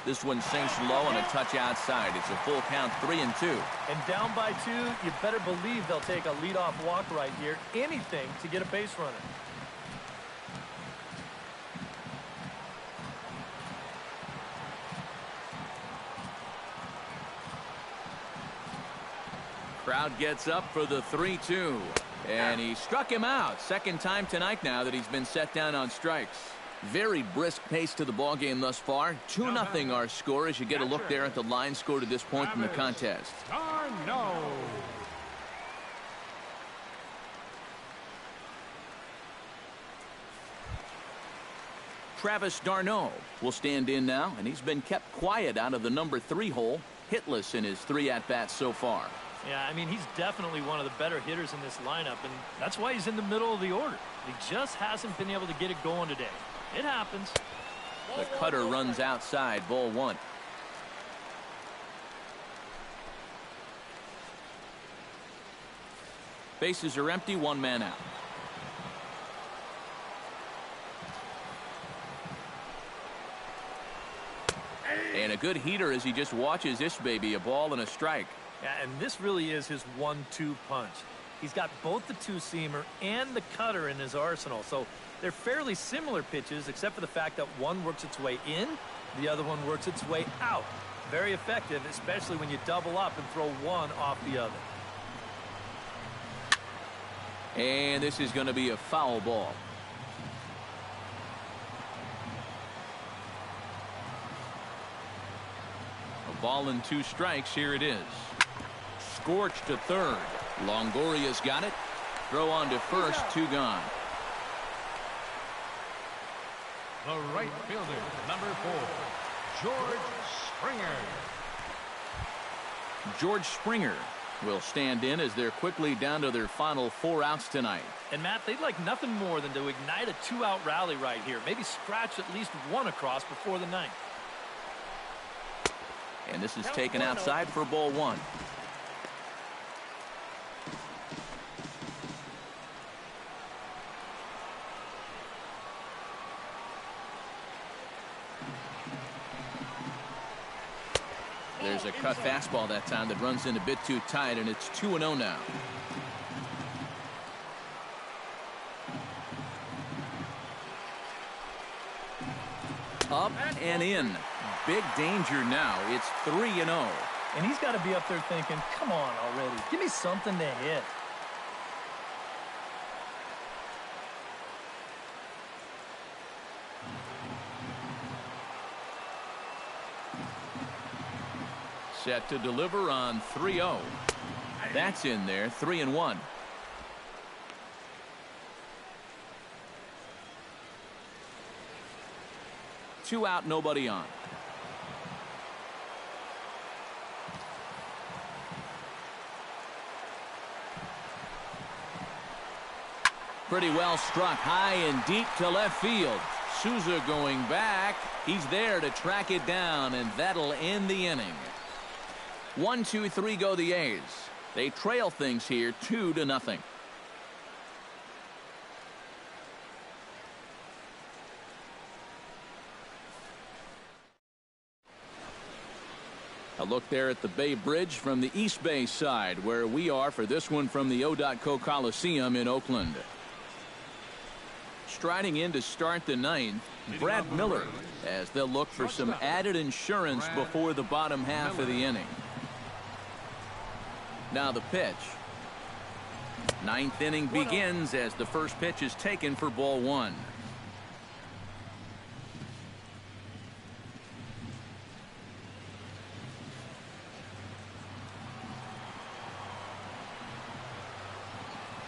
This one sinks low and a touch outside. It's a full count, 3-2. And down by 2, you better believe they'll take a leadoff walk right here. Anything to get a base runner. Crowd gets up for the 3-2. And he struck him out. Second time tonight now that he's been set down on strikes. Very brisk pace to the ball game thus far. 2-0 our score as you get a look there at the line score to this point in the contest. Travis d'Arnaud will stand in now, and he's been kept quiet out of the number 3 hole, hitless in his 3 at-bats so far. Yeah, I mean, he's definitely one of the better hitters in this lineup, and that's why he's in the middle of the order. He just hasn't been able to get it going today. It happens. The cutter runs outside, ball 1. Bases are empty, 1 man out. And a good heater as he just watches this baby, a ball and a strike. Yeah, and this really is his 1-2 punch. He's got both the two-seamer and the cutter in his arsenal, so they're fairly similar pitches except for the fact that one works its way in, the other one works its way out. Very effective, especially when you double up and throw one off the other. And this is going to be a foul ball. A ball and 2 strikes. Here it is. Scorched to third. Longoria's got it. Throw on to first. 2 gone. The right fielder, number 4, George Springer. George Springer will stand in as they're quickly down to their final 4 outs tonight. And Matt, they'd like nothing more than to ignite a 2-out rally right here. Maybe scratch at least 1 across before the 9th. And this is taken outside for ball 1. There's There's a cut fastball that time that runs in a bit too tight, and it's 2-0 now. Up and in. Big danger now. It's 3-0. And he's got to be up there thinking, come on already. Give me something to hit. Set to deliver on 3-0. That's in there. 3-1. Two out, nobody on. Pretty well struck high and deep to left field. Souza going back. He's there to track it down, and that'll end the inning. 1-2-3 go the A's. They trail things here 2-0. A look there at the Bay Bridge from the East Bay side, where we are for this one from the O.Co Coliseum in Oakland. Striding in to start the ninth, Brad Miller, as they'll look for some added insurance before the bottom half of the inning. Now the pitch. Ninth inning begins as the first pitch is taken for ball one.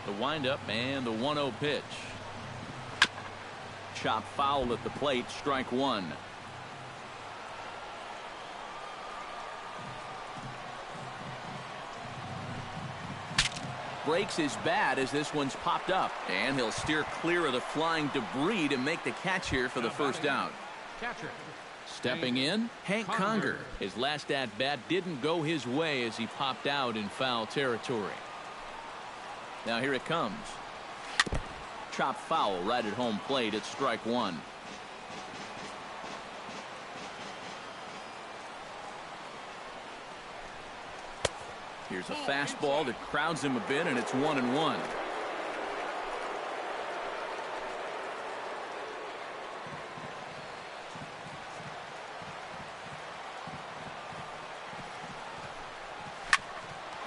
The windup and the 1-0 pitch. Chop foul at the plate, strike one. Breaks his bat as this one's popped up, and he'll steer clear of the flying debris to make the catch here for the first out. Catcher. Stepping in, Hank Conger. His last at bat didn't go his way as he popped out in foul territory. Now here it comes. Chop foul right at home plate. It's strike one. Here's a fastball that crowds him a bit, and it's 1-1.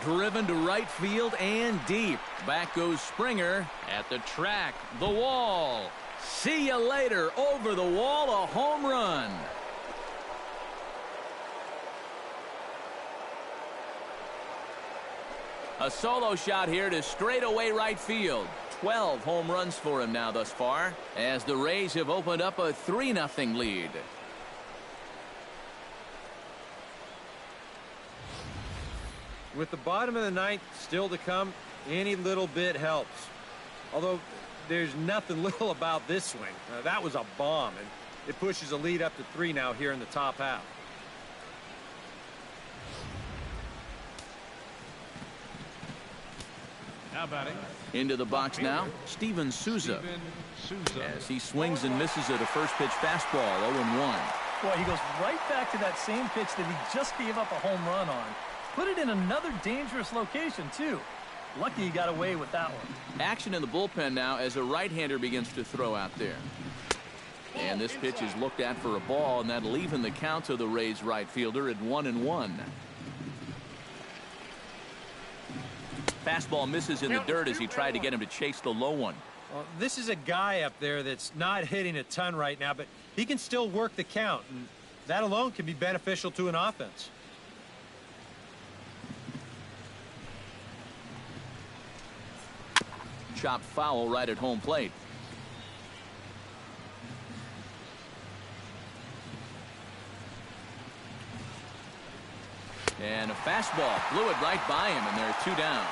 Driven to right field and deep. Back goes Springer at the track. The wall. See you later. Over the wall, a home run. A solo shot here to straightaway right field. 12 home runs for him now thus far, as the Rays have opened up a 3-0 lead. With the bottom of the ninth still to come, any little bit helps. Although there's nothing little about this swing. That was a bomb, and it pushes the lead up to 3 now here in the top half. Now batting. Into the box now, Steven Souza. As he swings and misses at a first pitch fastball, 0-1. Boy, he goes right back to that same pitch that he just gave up a home run on. Put it in another dangerous location, too. Lucky he got away with that one. Action in the bullpen now as a right-hander begins to throw out there. And this pitch is looked at for a ball, and that'll even the count to the Rays right fielder at 1-1. Fastball misses in the dirt as he tried to get him to chase the low one. Well, this is a guy up there that's not hitting a ton right now, but he can still work the count, and that alone can be beneficial to an offense. Chop foul right at home plate. And a fastball blew it right by him, and there are 2 down.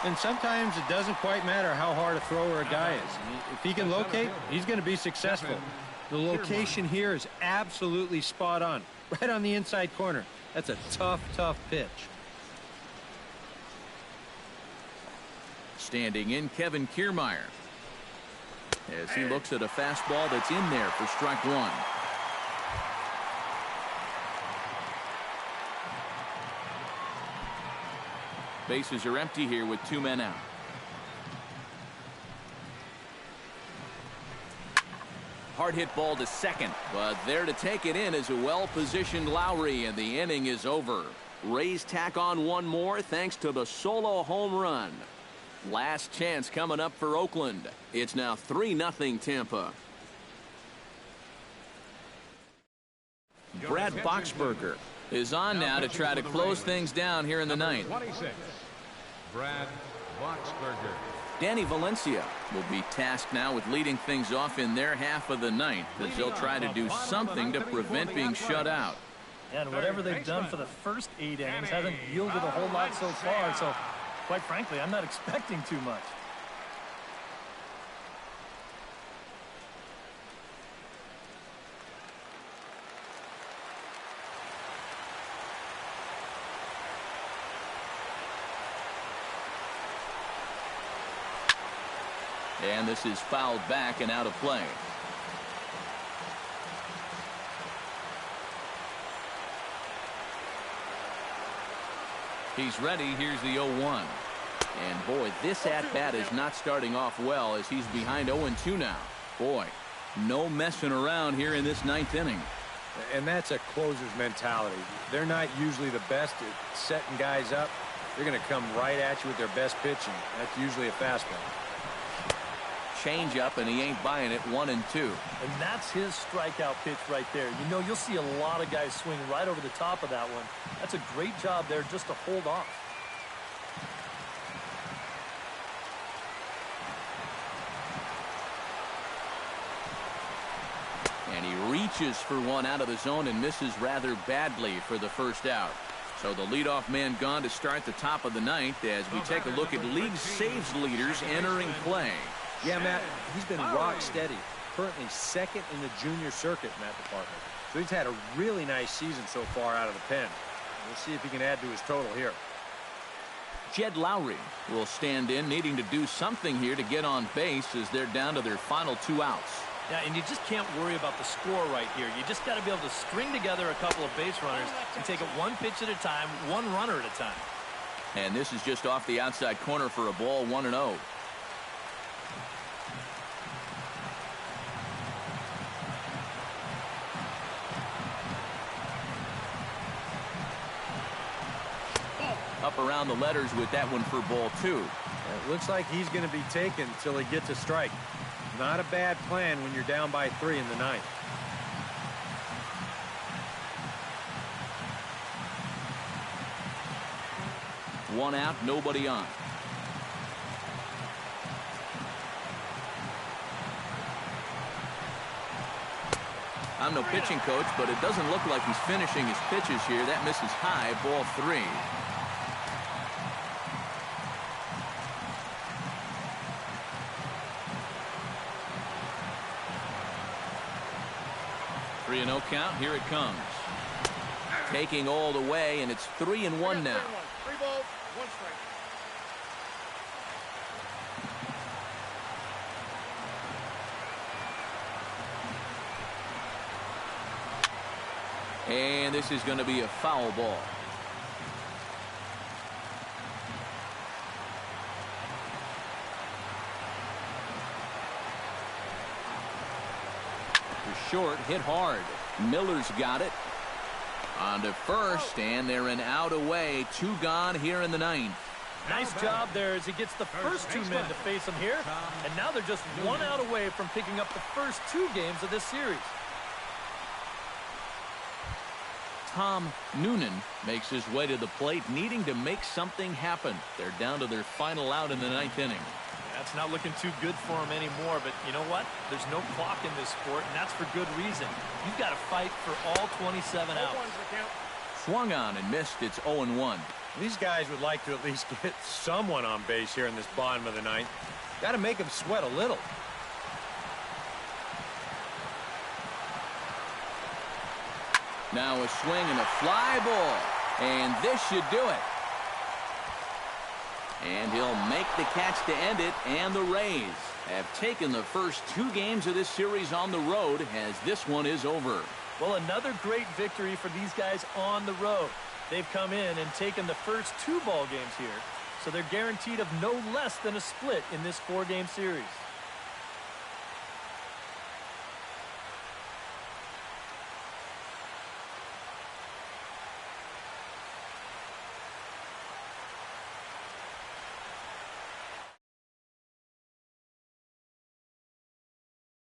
And sometimes it doesn't quite matter how hard a thrower a guy is. If he can locate, he's going to be successful. The location here is absolutely spot on. Right on the inside corner. That's a tough, tough pitch. Standing in, Kevin Kiermaier. As he looks at a fastball that's in there for strike one. Bases are empty here with 2 men out. Hard hit ball to second, but there to take it in is a well-positioned Lowry, and the inning is over. Rays tack on one more thanks to the solo home run. Last chance coming up for Oakland. It's now 3-0 Tampa. Brad Boxberger is on now to try to close things down here in the ninth. 26, Brad Boxberger. Danny Valencia will be tasked now with leading things off in their half of the ninth, as they'll try to do something to prevent being shut out. And whatever they've done for the first 8 innings hasn't yielded a whole lot so far, so quite frankly, I'm not expecting too much. And this is fouled back and out of play. He's ready. Here's the 0-1. And boy, this at-bat is not starting off well as he's behind 0-2 now. Boy, no messing around here in this ninth inning. And that's a closer's mentality. They're not usually the best at setting guys up. They're going to come right at you with their best pitching. That's usually a fastball. Change up, and he ain't buying it. 1-2. And that's his strikeout pitch right there. You know, you'll see a lot of guys swing right over the top of that one. That's a great job there just to hold off. And he reaches for one out of the zone and misses rather badly for the first out. So the leadoff man gone to start the top of the ninth as we take a look at league saves leaders entering play. Yeah, Matt, he's been rock steady. Currently second in the junior circuit in that department. So he's had a really nice season so far out of the pen. We'll see if he can add to his total here. Jed Lowry will stand in, needing to do something here to get on base as they're down to their final 2 outs. Yeah, and you just can't worry about the score right here. You just got to be able to string together a couple of base runners and take it one pitch at a time, one runner at a time. And this is just off the outside corner for a ball, 1-0. Up around the letters with that one for ball 2. It looks like he's going to be taken until he gets a strike. Not a bad plan when you're down by 3 in the ninth. One out, nobody on. I'm no pitching coach, but it doesn't look like he's finishing his pitches here. That misses high, ball 3. No count. Here it comes. Taking all the way, and it's 3-1 now. 3 balls, 1 strike. And this is going to be a foul ball. Short, hit hard. Miller's got it. On to first, and they're an out away. 2 gone here in the ninth. Nice job there as he gets the first 2 men to face him here. And now they're just 1 out away from picking up the first 2 games of this series. Tom Noonan makes his way to the plate, needing to make something happen. They're down to their final out in the ninth inning. That's not looking too good for him anymore, but you know what? There's no clock in this sport, and that's for good reason. You've got to fight for all 27 outs. Swung on and missed. It's 0-1. These guys would like to at least get someone on base here in this bottom of the ninth. Got to make them sweat a little. Now a swing and a fly ball, and this should do it. And he'll make the catch to end it, and the Rays have taken the first 2 games of this series on the road as this one is over. Well, another great victory for these guys on the road. They've come in and taken the first 2 ball games here so they're guaranteed of no less than a split in this 4-game series.